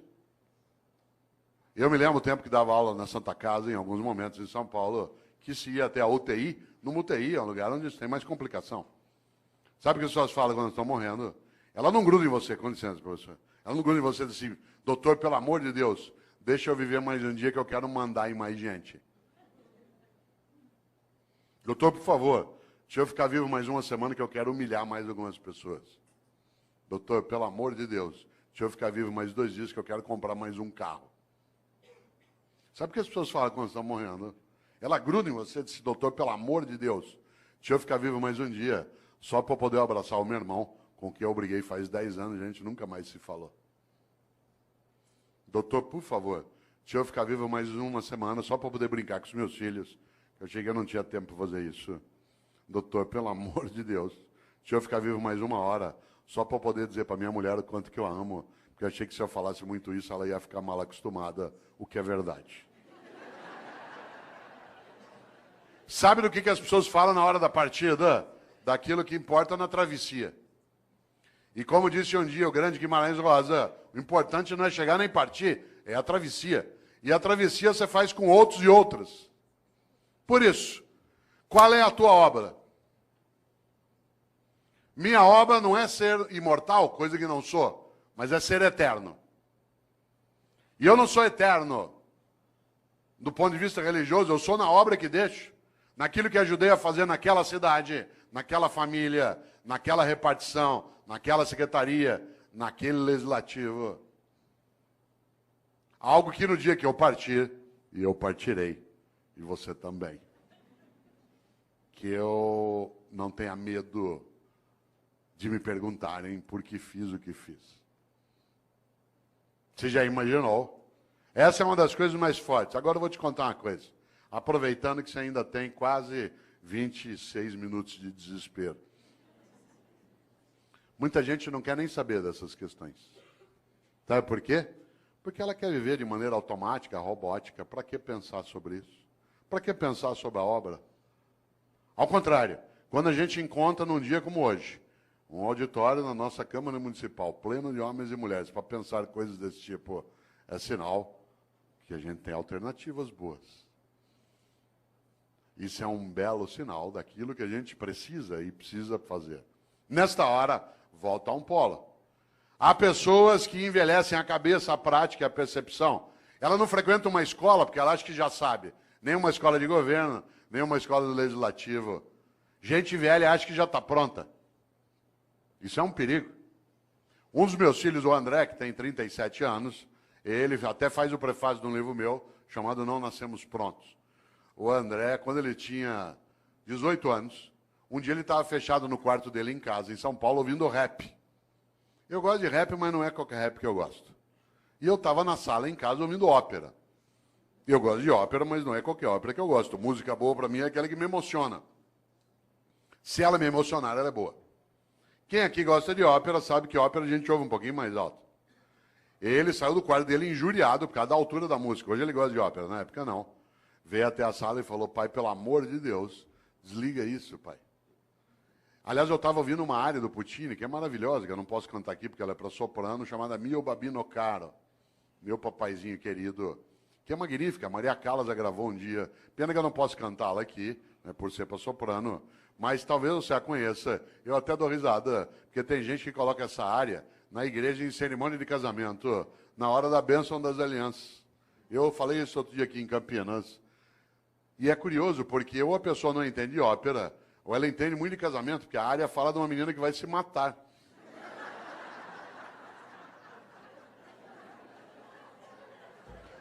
Eu me lembro o tempo que dava aula na Santa Casa, em alguns momentos em São Paulo, que se ia até a UTI. Numa UTI é um lugar onde tem mais complicação. Sabe o que as pessoas falam quando estão morrendo? Ela não gruda em você, com licença, professor. Ela não gruda em você e diz assim, doutor, pelo amor de Deus, deixa eu viver mais um dia que eu quero mandar em mais gente. Doutor, por favor, deixa eu ficar vivo mais 1 semana que eu quero humilhar mais algumas pessoas. Doutor, pelo amor de Deus, deixa eu ficar vivo mais 2 dias que eu quero comprar mais um carro. Sabe o que as pessoas falam quando estão morrendo? Ela gruda em você e diz, doutor, pelo amor de Deus, deixa eu ficar vivo mais um dia, só para poder abraçar o meu irmão, com quem eu briguei faz 10 anos, a gente nunca mais se falou. Doutor, por favor, deixa eu ficar vivo mais 1 semana, só para poder brincar com os meus filhos. Eu achei que eu não tinha tempo para fazer isso. Doutor, pelo amor de Deus, deixa eu ficar vivo mais 1 hora, só para poder dizer para minha mulher o quanto que eu amo, porque eu achei que se eu falasse muito isso, ela ia ficar mal acostumada, o que é verdade. Sabe do que as pessoas falam na hora da partida? Daquilo que importa na travessia. E como disse um dia o grande Guimarães Rosa, o importante não é chegar nem partir, é a travessia. E a travessia você faz com outros e outras. Por isso, qual é a tua obra? Minha obra não é ser imortal, coisa que não sou, mas é ser eterno. E eu não sou eterno do ponto de vista religioso, eu sou na obra que deixo, naquilo que ajudei a fazer naquela cidade, naquela família, naquela repartição, naquela secretaria, naquele legislativo. Algo que no dia que eu partir, e eu partirei, e você também, que eu não tenha medo de me perguntarem por que fiz o que fiz. Você já imaginou? Essa é uma das coisas mais fortes. Agora eu vou te contar uma coisa. Aproveitando que você ainda tem quase 26 minutos de desespero. Muita gente não quer nem saber dessas questões. Sabe por quê? Porque ela quer viver de maneira automática, robótica. Para que pensar sobre isso? Para que pensar sobre a obra? Ao contrário, quando a gente encontra num dia como hoje, um auditório na nossa Câmara Municipal, pleno de homens e mulheres, para pensar coisas desse tipo, é sinal que a gente tem alternativas boas. Isso é um belo sinal daquilo que a gente precisa e precisa fazer. Nesta hora, volta a um polo. Há pessoas que envelhecem a cabeça, a prática, a percepção. Ela não frequenta uma escola porque ela acha que já sabe. Nem uma escola de governo, nem uma escola do legislativo. Gente velha acha que já está pronta. Isso é um perigo. Um dos meus filhos, o André, que tem 37 anos, ele até faz o prefácio de um livro meu, chamado Não Nascemos Prontos. O André, quando ele tinha 18 anos, um dia ele estava fechado no quarto dele em casa, em São Paulo, ouvindo rap. Eu gosto de rap, mas não é qualquer rap que eu gosto. E eu estava na sala em casa ouvindo ópera. Eu gosto de ópera, mas não é qualquer ópera que eu gosto. Música boa para mim é aquela que me emociona. Se ela me emocionar, ela é boa. Quem aqui gosta de ópera sabe que ópera a gente ouve um pouquinho mais alto. Ele saiu do quarto dele injuriado por causa da altura da música. Hoje ele gosta de ópera, na época não. Veio até a sala e falou: pai, pelo amor de Deus, desliga isso, pai. Aliás, eu estava ouvindo uma área do Puccini, que é maravilhosa, que eu não posso cantar aqui porque ela é para soprano, chamada Mio Babino Caro, meu papaizinho querido, que é magnífica. A Maria Callas a gravou um dia. Pena que eu não posso cantá-la aqui, né, por ser para soprano, mas talvez você a conheça. Eu até dou risada, porque tem gente que coloca essa área na igreja em cerimônia de casamento, na hora da bênção das alianças. Eu falei isso outro dia aqui em Campinas. E é curioso, porque ou a pessoa não entende ópera, ou ela entende muito de casamento, porque a área fala de uma menina que vai se matar.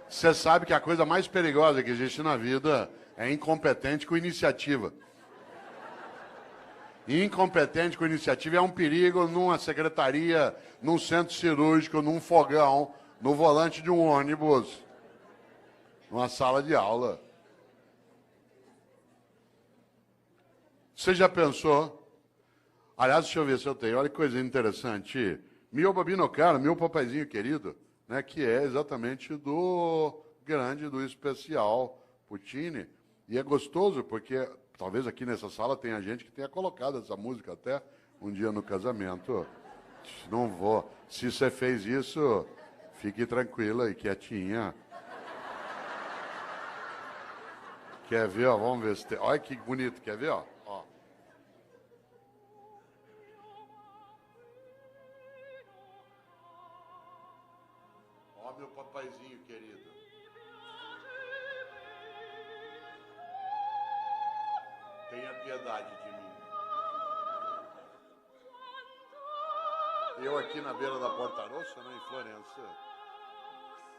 Você sabe que a coisa mais perigosa que existe na vida é incompetente com iniciativa. Incompetente com iniciativa é um perigo numa secretaria, num centro cirúrgico, num fogão, no volante de um ônibus, numa sala de aula. Você já pensou? Aliás, deixa eu ver se eu tenho. Olha que coisa interessante. Mio Babino Caro, meu papaizinho querido, né, que é exatamente do grande, do especial Puccini. E é gostoso porque talvez aqui nessa sala tenha gente que tenha colocado essa música até um dia no casamento. Não vou. Se você fez isso, fique tranquila e quietinha. Quer ver, ó? Vamos ver se tem. Olha que bonito, quer ver, ó? Ó, meu papaizinho querido. Tenha piedade de mim. Eu aqui na beira da Porta Rossa, né, em Florença.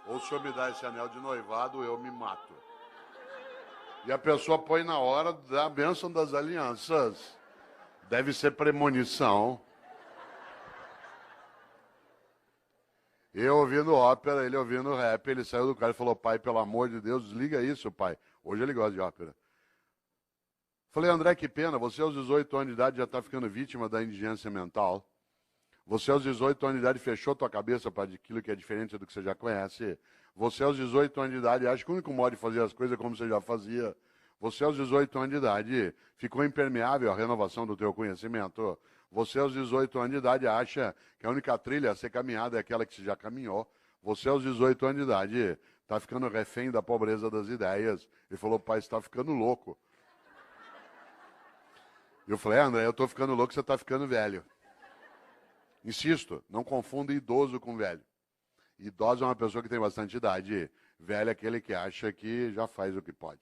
Ou se eu me dar esse anel de noivado, eu me mato. E a pessoa põe na hora da bênção das alianças. Deve ser premonição. Eu ouvindo ópera, ele ouvindo rap, ele saiu do carro e falou: pai, pelo amor de Deus, desliga isso, pai. Hoje ele gosta de ópera. Falei: André, que pena, você aos 18 anos de idade já está ficando vítima da indigência mental. Você aos 18 anos de idade fechou tua cabeça para aquilo que é diferente do que você já conhece. Você aos 18 anos de idade acha que o único modo de fazer as coisas é como você já fazia. Você aos 18 anos de idade ficou impermeável à renovação do teu conhecimento. Você aos 18 anos de idade acha que a única trilha a ser caminhada é aquela que você já caminhou. Você aos 18 anos de idade está ficando refém da pobreza das ideias. Ele falou: pai, você está ficando louco. Eu falei: André, eu estou ficando louco, você está ficando velho. Insisto, não confunda idoso com velho. Idoso é uma pessoa que tem bastante idade. Velho é aquele que acha que já faz o que pode.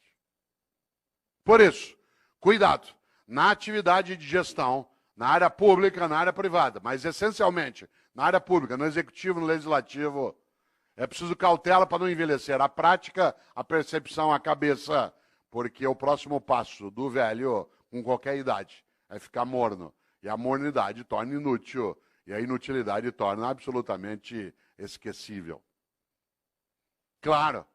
Por isso, cuidado na atividade de gestão, na área pública, na área privada, mas essencialmente na área pública, no executivo, no legislativo. É preciso cautela para não envelhecer. A prática, a percepção, a cabeça, porque o próximo passo do velho, com qualquer idade, é ficar morno. E a mornidade torna inútil. E a inutilidade torna absolutamente esquecível. Claro,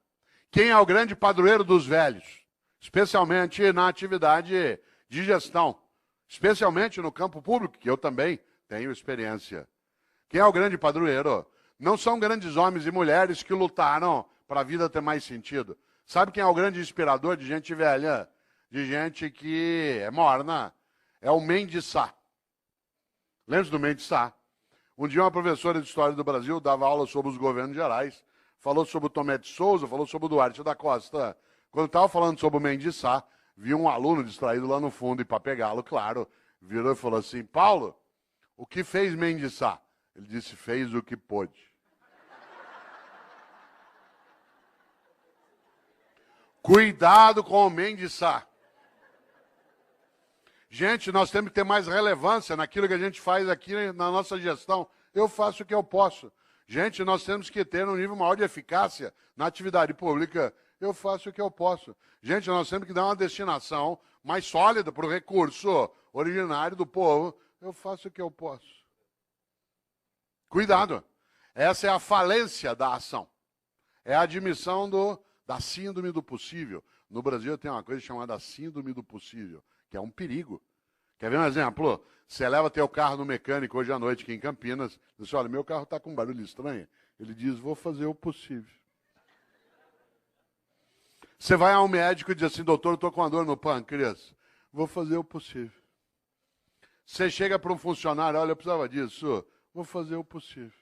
quem é o grande padroeiro dos velhos? Especialmente na atividade de gestão. Especialmente no campo público, que eu também tenho experiência. Quem é o grande padroeiro? Não são grandes homens e mulheres que lutaram para a vida ter mais sentido. Sabe quem é o grande inspirador de gente velha? De gente que é morna? É o Mendes Sá. Lembra do Mendes Sá? Um dia uma professora de História do Brasil dava aula sobre os governos gerais, falou sobre o Tomé de Souza, falou sobre o Duarte da Costa. Quando estava falando sobre o Mendes Sá, viu um aluno distraído lá no fundo e para pegá-lo, claro, virou e falou assim, Paulo, o que fez Mendes Sá? Ele disse, fez o que pôde. Cuidado com o Mendes Sá. Gente, nós temos que ter mais relevância naquilo que a gente faz aqui na nossa gestão. Eu faço o que eu posso. Gente, nós temos que ter um nível maior de eficácia na atividade pública. Eu faço o que eu posso. Gente, nós temos que dar uma destinação mais sólida para o recurso originário do povo. Eu faço o que eu posso. Cuidado. Essa é a falência da ação. É a admissão da síndrome do possível. No Brasil tem uma coisa chamada síndrome do possível, que é um perigo. Quer ver um exemplo? Você leva teu carro no mecânico hoje à noite aqui em Campinas, diz, olha, meu carro está com um barulho estranho. Ele diz, vou fazer o possível. Você vai ao médico e diz assim, doutor, eu estou com uma dor no pâncreas. Vou fazer o possível. Você chega para um funcionário, olha, eu precisava disso. Vou fazer o possível.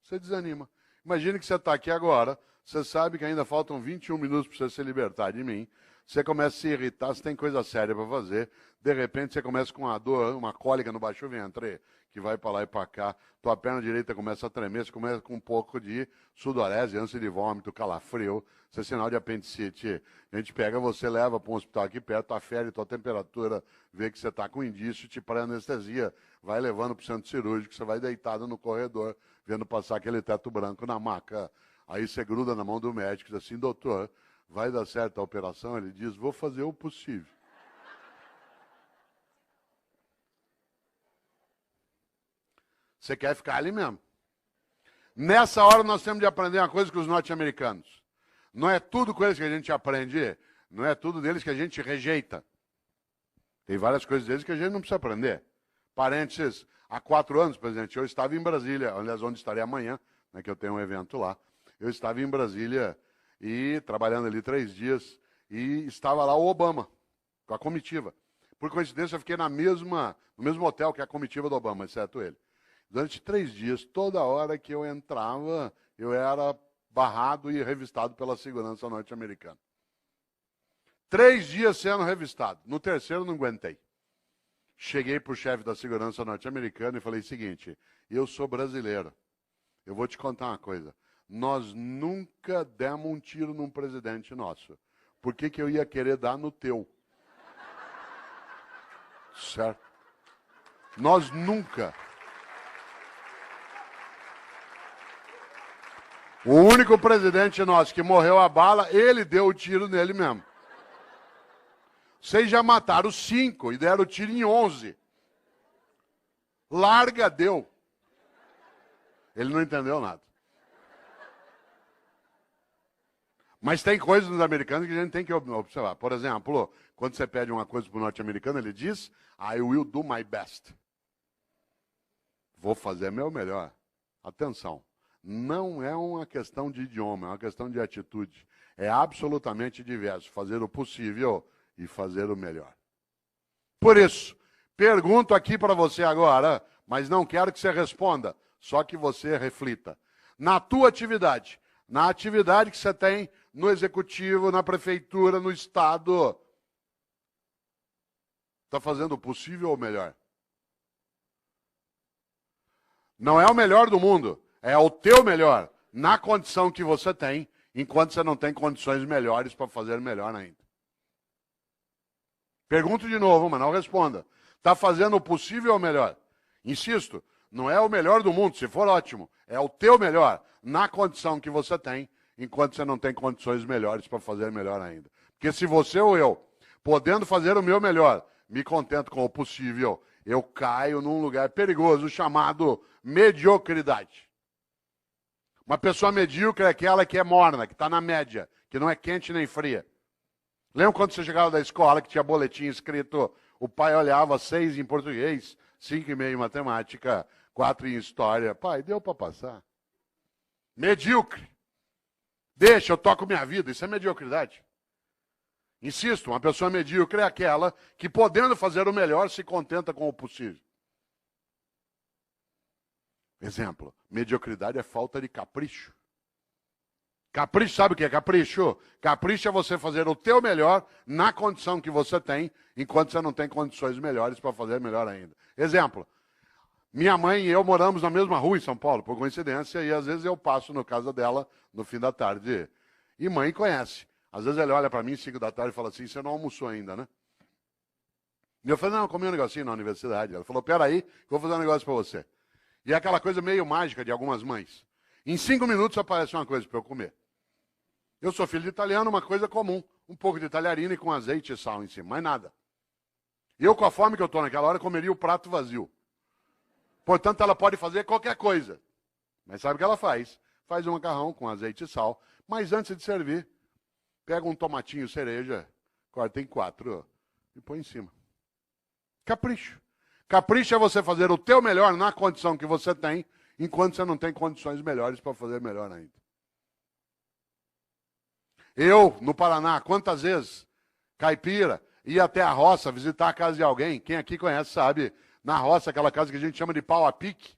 Você desanima. Imagine que você está aqui agora, você sabe que ainda faltam 21 minutos para você se libertar de mim. Você começa a se irritar, você tem coisa séria para fazer. De repente, você começa com uma dor, uma cólica no baixo ventre, que vai para lá e para cá. Tua perna direita começa a tremer, você começa com um pouco de sudorese, ânsia de vômito, calafrio. Isso é sinal de apendicite. A gente pega você, leva para um hospital aqui perto, afere tua temperatura, vê que você está com indício, te pré-anestesia. Vai levando para o centro cirúrgico, você vai deitado no corredor, vendo passar aquele teto branco na maca. Aí você gruda na mão do médico e diz assim, doutor, vai dar certo a operação? Ele diz, vou fazer o possível. Você quer ficar ali mesmo. Nessa hora nós temos de aprender uma coisa com os norte-americanos. Não é tudo com eles que a gente aprende, não é tudo deles que a gente rejeita. Tem várias coisas deles que a gente não precisa aprender. Parênteses, há 4 anos, presidente, eu estava em Brasília, aliás, onde estarei amanhã, né, que eu tenho um evento lá. Eu estava em Brasília e trabalhando ali 3 dias e estava lá o Obama, com a comitiva. Por coincidência, eu fiquei no mesmo hotel que a comitiva do Obama, exceto ele. Durante 3 dias, toda hora que eu entrava, eu era barrado e revistado pela segurança norte-americana. 3 dias sendo revistado. No terceiro, não aguentei. Cheguei para o chefe da segurança norte-americana e falei o seguinte, eu sou brasileiro. Eu vou te contar uma coisa. Nós nunca demos um tiro num presidente nosso. Por que eu ia querer dar no teu? Certo? Nós nunca. O único presidente nosso que morreu a bala, ele deu o tiro nele mesmo. Vocês já mataram 5 e deram tiro em 11. Larga, deu. Ele não entendeu nada. Mas tem coisas nos americanos que a gente tem que observar. Por exemplo, quando você pede uma coisa para o norte-americano, ele diz, I will do my best. Vou fazer meu melhor. Atenção. Não é uma questão de idioma, é uma questão de atitude. É absolutamente diverso. Fazer o possível e fazer o melhor. Por isso, pergunto aqui para você agora, mas não quero que você responda, só que você reflita. Na tua atividade, na atividade que você tem no executivo, na prefeitura, no estado, está fazendo o possível ou o melhor? Não é o melhor do mundo, é o teu melhor, na condição que você tem, enquanto você não tem condições melhores para fazer melhor ainda. Pergunto de novo, mas não responda. Está fazendo o possível ou o melhor? Insisto, não é o melhor do mundo, se for ótimo, é o teu melhor, na condição que você tem, enquanto você não tem condições melhores para fazer melhor ainda. Porque se você ou eu, podendo fazer o meu melhor, me contento com o possível, eu caio num lugar perigoso chamado mediocridade. Uma pessoa medíocre é aquela que é morna, que está na média, que não é quente nem fria. Lembra quando você chegava da escola que tinha boletim escrito, o pai olhava 6 em português, 5,5 em matemática, 4 em história. Pai, deu para passar. Medíocre. Deixa, eu toco minha vida. Isso é mediocridade. Insisto, uma pessoa medíocre é aquela que, podendo fazer o melhor, se contenta com o possível. Exemplo, mediocridade é falta de capricho. Capricho, sabe o que é capricho? Capricho é você fazer o teu melhor na condição que você tem, enquanto você não tem condições melhores para fazer melhor ainda. Exemplo, minha mãe e eu moramos na mesma rua em São Paulo, por coincidência, e às vezes eu passo na casa dela no fim da tarde. E mãe conhece. Às vezes ele olha para mim 5 da tarde e fala assim, você não almoçou ainda, né? E eu falei, não, eu comi um negocinho na universidade. Ela falou, peraí, que eu vou fazer um negócio para você. E é aquela coisa meio mágica de algumas mães. Em 5 minutos aparece uma coisa para eu comer. Eu sou filho de italiano, uma coisa comum. Um pouco de talharina e com azeite e sal em cima, mais nada. Eu, com a fome que eu estou naquela hora, comeria o prato vazio. Portanto, ela pode fazer qualquer coisa. Mas sabe o que ela faz? Faz um macarrão com azeite e sal. Mas antes de servir, pega um tomatinho cereja, corta em 4 e põe em cima. Capricho. Capricho é você fazer o teu melhor na condição que você tem, enquanto você não tem condições melhores para fazer melhor ainda. Eu, no Paraná, quantas vezes, caipira, ia até a roça visitar a casa de alguém, quem aqui conhece sabe, na roça, aquela casa que a gente chama de pau a pique,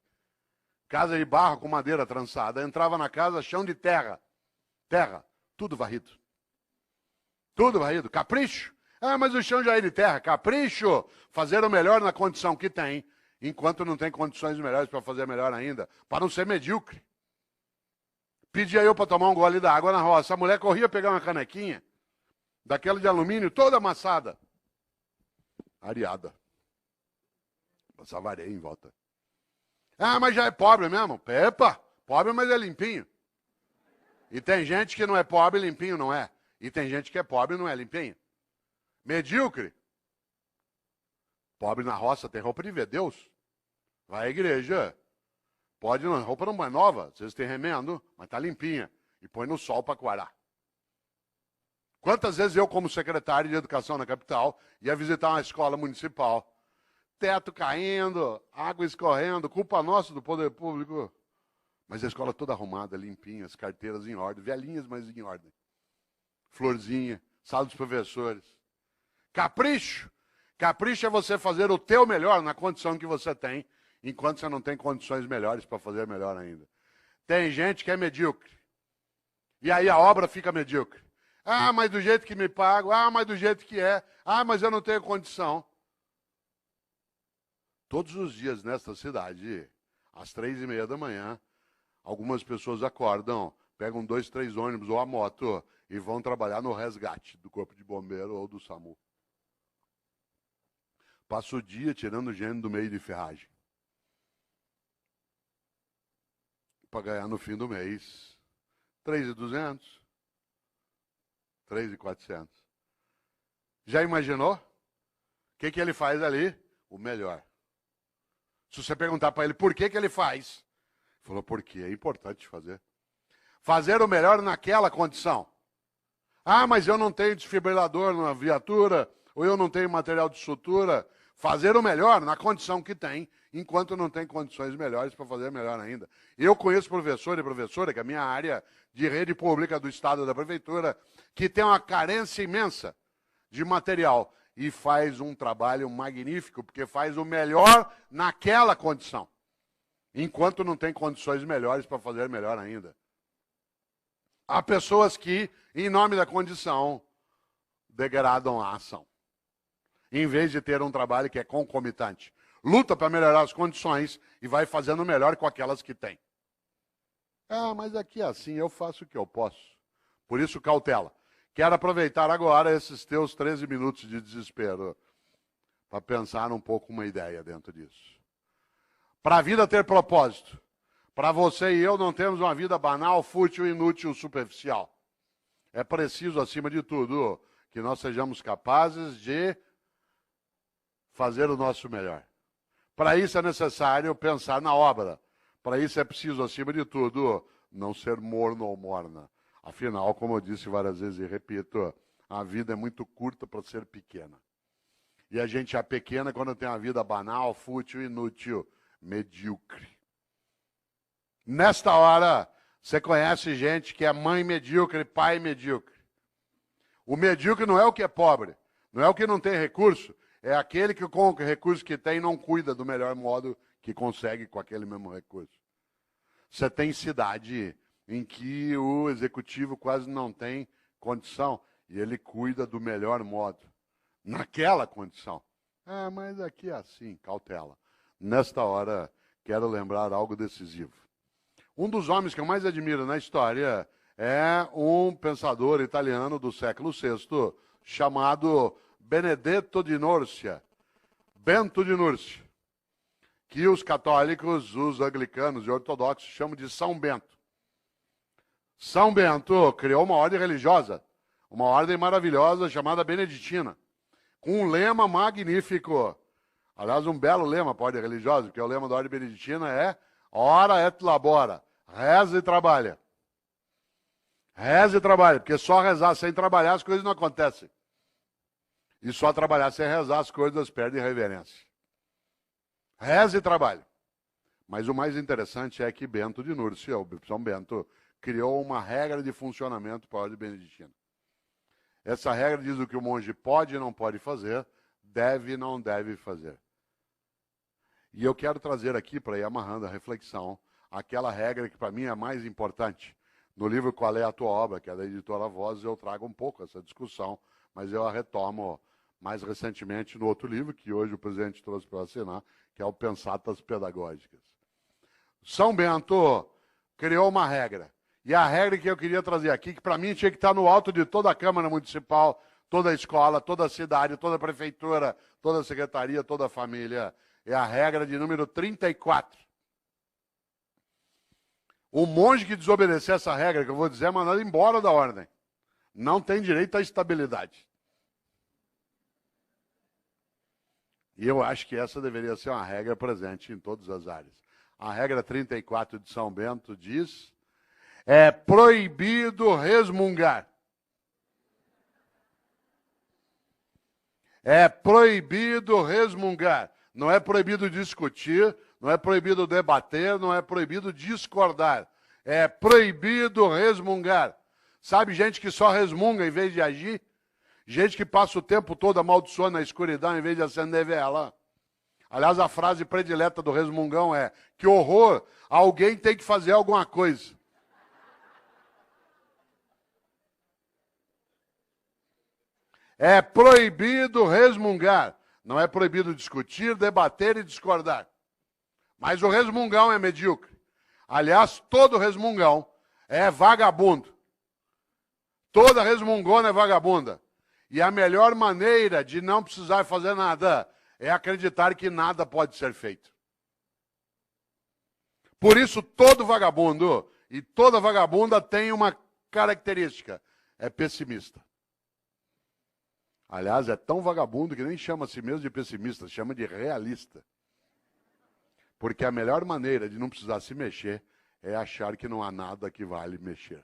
casa de barro com madeira trançada, entrava na casa, chão de terra, tudo varrido. Tudo varrido, capricho. Ah, mas o chão já é de terra, capricho, fazer o melhor na condição que tem, enquanto não tem condições melhores para fazer melhor ainda, para não ser medíocre. Pedia eu para tomar um gole d'água na roça. A mulher corria pegar uma canequinha, daquela de alumínio, toda amassada. Areada. Passava areia em volta. Ah, mas já é pobre mesmo. Epa, pobre, mas é limpinho. E tem gente que não é pobre, limpinho não é. E tem gente que é pobre e não é limpinho. Medíocre. Pobre na roça tem roupa de ver Deus. Vai à igreja. Pode, não, roupa não é nova, vocês têm remendo, mas tá limpinha. E põe no sol para coarar. Quantas vezes eu, como secretário de educação na capital, ia visitar uma escola municipal, teto caindo, água escorrendo, culpa nossa do poder público. Mas a escola toda arrumada, limpinha, as carteiras em ordem, velhinhas, mas em ordem. Florzinha, sala dos professores. Capricho. Capricho é você fazer o teu melhor na condição que você tem, enquanto você não tem condições melhores para fazer melhor ainda. Tem gente que é medíocre. E aí a obra fica medíocre. Ah, mas do jeito que me pago. Ah, mas do jeito que é. Ah, mas eu não tenho condição. Todos os dias nesta cidade, às 3:30 da manhã, algumas pessoas acordam, pegam 2, 3 ônibus ou a moto e vão trabalhar no resgate do Corpo de Bombeiro ou do SAMU. Passa o dia tirando gente do meio de ferragem. Para ganhar no fim do mês 3.200, 3.400. Já imaginou? O que ele faz ali? O melhor. Se você perguntar para ele por que ele faz, ele falou, porque é importante fazer. Fazer o melhor naquela condição. Ah, mas eu não tenho desfibrilador na viatura, ou eu não tenho material de sutura. Fazer o melhor na condição que tem, enquanto não tem condições melhores para fazer melhor ainda. Eu conheço professor e professora, que é a minha área de rede pública do Estado da Prefeitura, que tem uma carência imensa de material e faz um trabalho magnífico, porque faz o melhor naquela condição, enquanto não tem condições melhores para fazer melhor ainda. Há pessoas que, em nome da condição, degradam a ação, em vez de ter um trabalho que é concomitante. Luta para melhorar as condições e vai fazendo melhor com aquelas que tem. Ah, mas aqui é assim, eu faço o que eu posso. Por isso, cautela. Quero aproveitar agora esses teus 13 minutos de desespero para pensar um pouco uma ideia dentro disso. Para a vida ter propósito, para você e eu não termos uma vida banal, fútil, inútil, superficial. É preciso, acima de tudo, que nós sejamos capazes de fazer o nosso melhor. Para isso é necessário pensar na obra. Para isso é preciso, acima de tudo, não ser morno ou morna. Afinal, como eu disse várias vezes e repito, a vida é muito curta para ser pequena. E a gente é pequena quando tem uma vida banal, fútil, inútil, medíocre. Nesta hora, Você conhece gente que é mãe medíocre, pai medíocre. O medíocre não é o que é pobre, não é o que não tem recurso, é aquele que com o recurso que tem não cuida do melhor modo que consegue com aquele mesmo recurso. Você tem cidade em que o executivo quase não tem condição e ele cuida do melhor modo, naquela condição. Ah, mas aqui é assim, cautela. Nesta hora, quero lembrar algo decisivo. Um dos homens que eu mais admiro na história é um pensador italiano do século VI, chamado Benedetto di Nursia, Bento de Núrcia, que os católicos, os anglicanos e ortodoxos chamam de São Bento. São Bento criou uma ordem religiosa, uma ordem maravilhosa chamada Beneditina, com um lema magnífico. Aliás, um belo lema para a ordem religiosa, porque o lema da ordem beneditina é ora et labora, reza e trabalha. Reza e trabalha, porque só rezar sem trabalhar as coisas não acontecem. E só trabalhar sem rezar as coisas perdem reverência. Reza e trabalha. Mas o mais interessante é que Bento de Núrcia, o São Bento, criou uma regra de funcionamento para a ordem beneditina. Essa regra diz o que o monge pode e não pode fazer, deve e não deve fazer. E eu quero trazer aqui, para ir amarrando a reflexão, aquela regra que para mim é a mais importante. No livro Qual é a Tua Obra, que é da editora Vozes, eu trago um pouco essa discussão, mas eu a retomo mais recentemente no outro livro, que hoje o presidente trouxe para assinar, que é o Pensatas Pedagógicas. São Bento criou uma regra. E a regra que eu queria trazer aqui, que para mim tinha que estar no alto de toda a Câmara Municipal, toda a escola, toda a cidade, toda a prefeitura, toda a secretaria, toda a família, é a regra de número 34. O monge que desobedecer essa regra, que eu vou dizer, é mandado embora da ordem. Não tem direito à estabilidade. E eu acho que essa deveria ser uma regra presente em todas as áreas. A regra 34 de São Bento diz: é proibido resmungar. É proibido resmungar. Não é proibido discutir, não é proibido debater, não é proibido discordar. É proibido resmungar. Sabe gente que só resmunga em vez de agir? Gente que passa o tempo todo amaldiçoando na escuridão em vez de acender vela. Aliás, a frase predileta do resmungão é: que horror, alguém tem que fazer alguma coisa. É proibido resmungar. Não é proibido discutir, debater e discordar. Mas o resmungão é medíocre. Aliás, todo resmungão é vagabundo. Toda resmungona é vagabunda. E a melhor maneira de não precisar fazer nada é acreditar que nada pode ser feito. Por isso, todo vagabundo e toda vagabunda tem uma característica: é pessimista. Aliás, é tão vagabundo que nem chama a si mesmo de pessimista, chama de realista. Porque a melhor maneira de não precisar se mexer é achar que não há nada que vale mexer.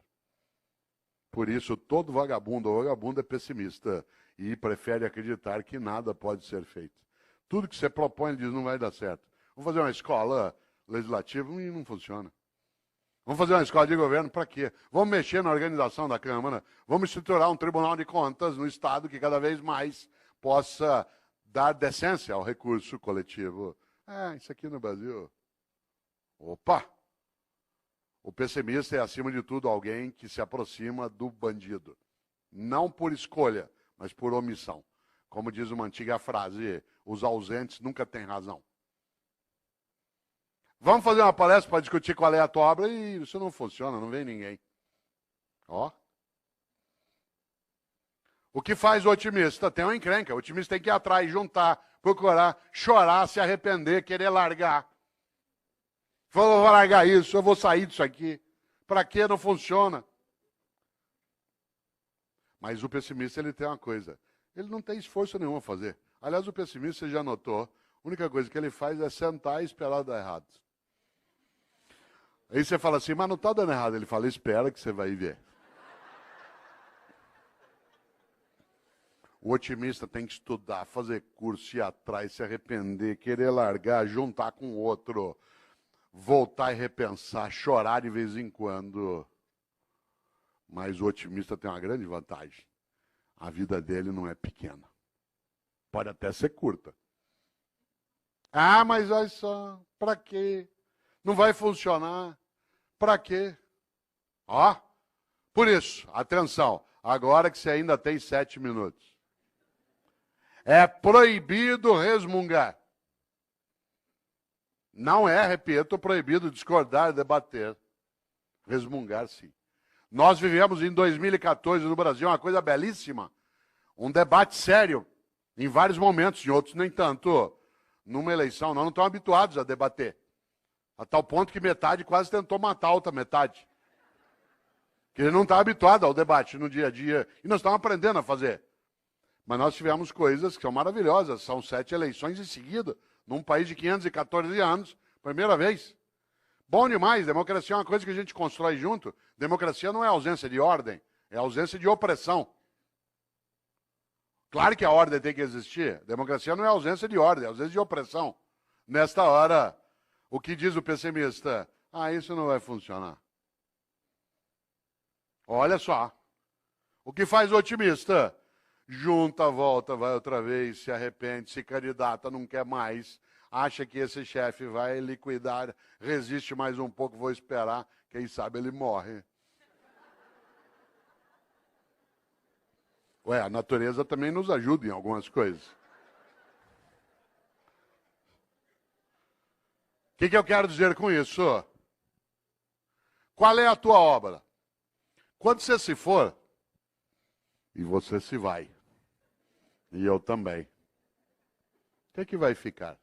Por isso, todo vagabundo ou vagabunda é pessimista e prefere acreditar que nada pode ser feito. Tudo que você propõe, ele diz, não vai dar certo. Vamos fazer uma escola legislativa e não funciona. Vamos fazer uma escola de governo para quê? Vamos mexer na organização da Câmara, vamos estruturar um Tribunal de Contas no Estado que cada vez mais possa dar decência ao recurso coletivo. Isso aqui no Brasil. Opa! O pessimista é, acima de tudo, alguém que se aproxima do bandido. Não por escolha, mas por omissão. Como diz uma antiga frase, os ausentes nunca têm razão. Vamos fazer uma palestra para discutir qual é a tua obra e isso não funciona, não vem ninguém. Ó. O que faz o otimista? Tem uma encrenca. O otimista tem que ir atrás, juntar, procurar, chorar, se arrepender, querer largar. Falou, vou largar isso, eu vou sair disso aqui. Para quê? Não funciona. Mas o pessimista, ele tem uma coisa. Ele não tem esforço nenhum a fazer. Aliás, o pessimista, você já notou, a única coisa que ele faz é sentar e esperar dar errado. Aí você fala assim, mas não está dando errado. Ele fala, espera que você vai ver. O otimista tem que estudar, fazer curso, ir atrás, se arrepender, querer largar, juntar com outro. voltar e repensar, chorar de vez em quando. Mas o otimista tem uma grande vantagem. A vida dele não é pequena. Pode até ser curta. Ah, mas olha só, para quê? Não vai funcionar. Para quê? Ó, por isso, atenção, agora que você ainda tem 7 minutos. É proibido resmungar. Não é, repito, proibido discordar, debater. Resmungar, sim. Nós vivemos em 2014 no Brasil uma coisa belíssima. Um debate sério, em vários momentos, em outros nem tanto. Numa eleição, nós não estamos habituados a debater. A tal ponto que metade quase tentou matar a outra metade. Que ele não está habituado ao debate no dia a dia. E nós estamos aprendendo a fazer. Mas nós tivemos coisas que são maravilhosas. São 7 eleições em seguida, num país de 514 anos, primeira vez. Bom demais, democracia é uma coisa que a gente constrói junto. Democracia não é ausência de ordem, é ausência de opressão. Claro que a ordem tem que existir. Democracia não é ausência de ordem, é ausência de opressão. Nesta hora, o que diz o pessimista? Ah, isso não vai funcionar. Olha só. O que faz o otimista? Junta, volta, vai outra vez, se arrepende, se candidata, não quer mais, acha que esse chefe vai liquidar, resiste mais um pouco, vou esperar, quem sabe ele morre. Ué, a natureza também nos ajuda em algumas coisas. O que eu quero dizer com isso? Qual é a tua obra? Quando você se for, e você se vai, e eu também, o que vai ficar?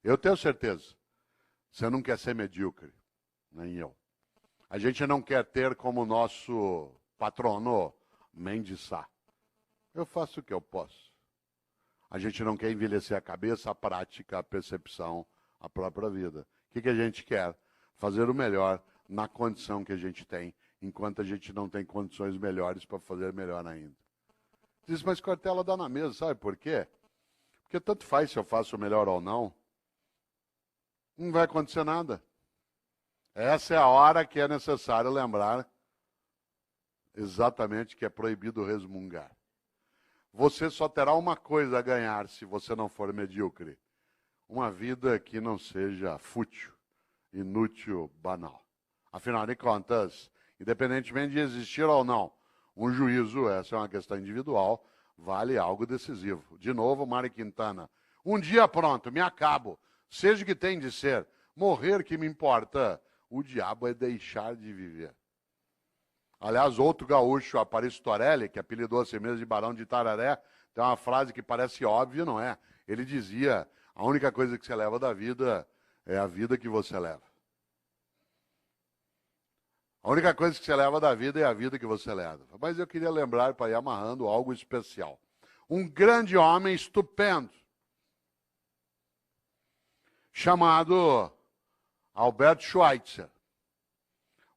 Eu tenho certeza, você não quer ser medíocre, nem eu. A gente não quer ter como nosso patrono Mendes Sá. Eu faço o que eu posso. A gente não quer envelhecer a cabeça, a prática, a percepção, a própria vida. O que a gente quer? Fazer o melhor na condição que a gente tem, enquanto a gente não tem condições melhores para fazer melhor ainda. Diz, mas Cortella dá na mesa, sabe por quê? Porque tanto faz se eu faço o melhor ou não, não vai acontecer nada. Essa é a hora que é necessário lembrar exatamente que é proibido resmungar. Você só terá uma coisa a ganhar se você não for medíocre. Uma vida que não seja fútil, inútil, banal. Afinal de contas, independentemente de existir ou não, um juízo, essa é uma questão individual, vale algo decisivo. De novo, Mário Quintana. Um dia pronto, me acabo. Seja o que tem de ser. Morrer que me importa. O diabo é deixar de viver. Aliás, outro gaúcho, Aparício Torelli, que apelidou a si mesmo de Barão de Itararé, tem uma frase que parece óbvia, não é? Ele dizia, a única coisa que você leva da vida é a vida que você leva. A única coisa que você leva da vida é a vida que você leva. Mas eu queria lembrar, para ir amarrando, algo especial. Um grande homem estupendo, chamado Albert Schweitzer.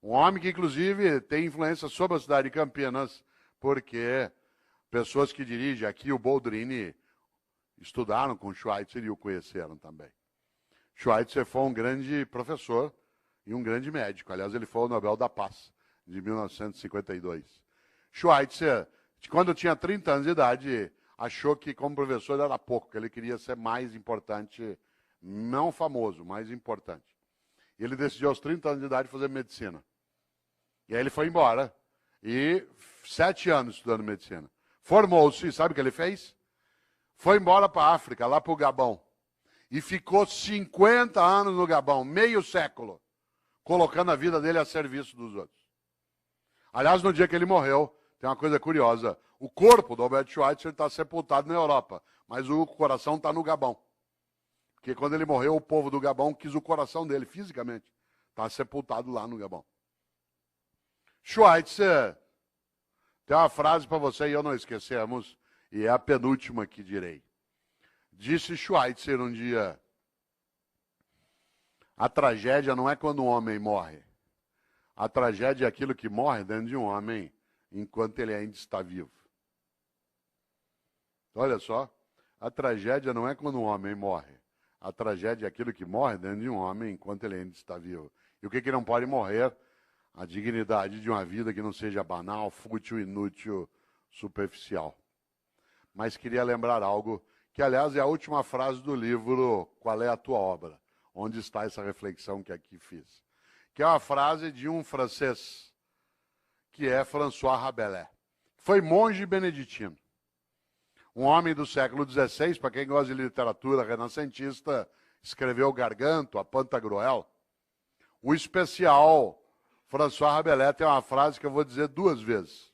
Um homem que, inclusive, tem influência sobre a cidade de Campinas, porque pessoas que dirigem aqui, o Boldrini, estudaram com Schweitzer e o conheceram também. Schweitzer foi um grande professor e um grande médico. Aliás, ele foi o Nobel da Paz, de 1952. Schweitzer, quando tinha 30 anos de idade, achou que como professor era pouco, que ele queria ser mais importante, não famoso, mais importante. E ele decidiu aos 30 anos de idade fazer medicina. E aí ele foi embora, e 7 anos estudando medicina. Formou-se, sabe o que ele fez? Foi embora para a África, lá para o Gabão. E ficou 50 anos no Gabão, meio século, colocando a vida dele a serviço dos outros. Aliás, no dia que ele morreu, tem uma coisa curiosa. O corpo do Albert Schweitzer está sepultado na Europa, mas o coração está no Gabão. Porque quando ele morreu, o povo do Gabão quis o coração dele, fisicamente. Está sepultado lá no Gabão. Schweitzer, tem uma frase para você e eu não esquecemos, e é a penúltima que direi. Disse Schweitzer um dia, a tragédia não é quando um homem morre. A tragédia é aquilo que morre dentro de um homem enquanto ele ainda está vivo. Olha só, a tragédia não é quando um homem morre. a tragédia é aquilo que morre dentro de um homem enquanto ele ainda está vivo. E o que não pode morrer? A dignidade de uma vida que não seja banal, fútil, inútil, superficial. Mas queria lembrar algo que, aliás, é a última frase do livro Qual é a Tua Obra? Onde está essa reflexão que aqui fiz. Que é uma frase de um francês, que é François Rabelais. Foi monge beneditino. Um homem do século XVI, para quem gosta de literatura renascentista, escreveu Garganto, a Pantagruel. O especial François Rabelais tem uma frase que eu vou dizer 2 vezes.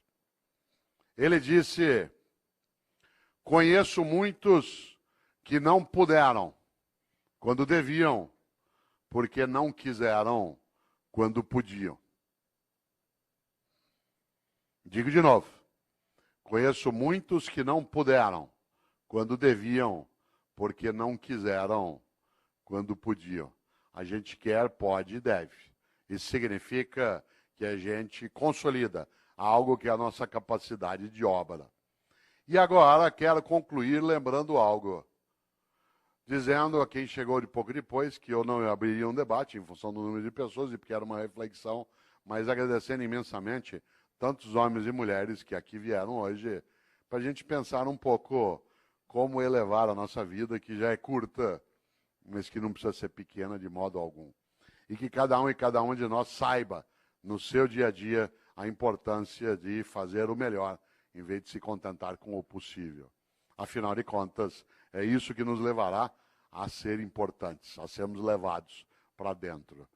Ele disse: conheço muitos que não puderam quando deviam, porque não quiseram quando podiam. Digo de novo. Conheço muitos que não puderam quando deviam, porque não quiseram quando podiam. A gente quer, pode e deve. Isso significa que a gente consolida algo que é a nossa capacidade de obra. E agora quero concluir lembrando algo. Dizendo a quem chegou de pouco depois que eu não abriria um debate em função do número de pessoas e porque era uma reflexão, mas agradecendo imensamente tantos homens e mulheres que aqui vieram hoje, para a gente pensar um pouco como elevar a nossa vida, que já é curta, mas que não precisa ser pequena de modo algum. E que cada um e cada uma de nós saiba, no seu dia a dia, a importância de fazer o melhor, em vez de se contentar com o possível. Afinal de contas, é isso que nos levará a ser importantes, a sermos levados para dentro.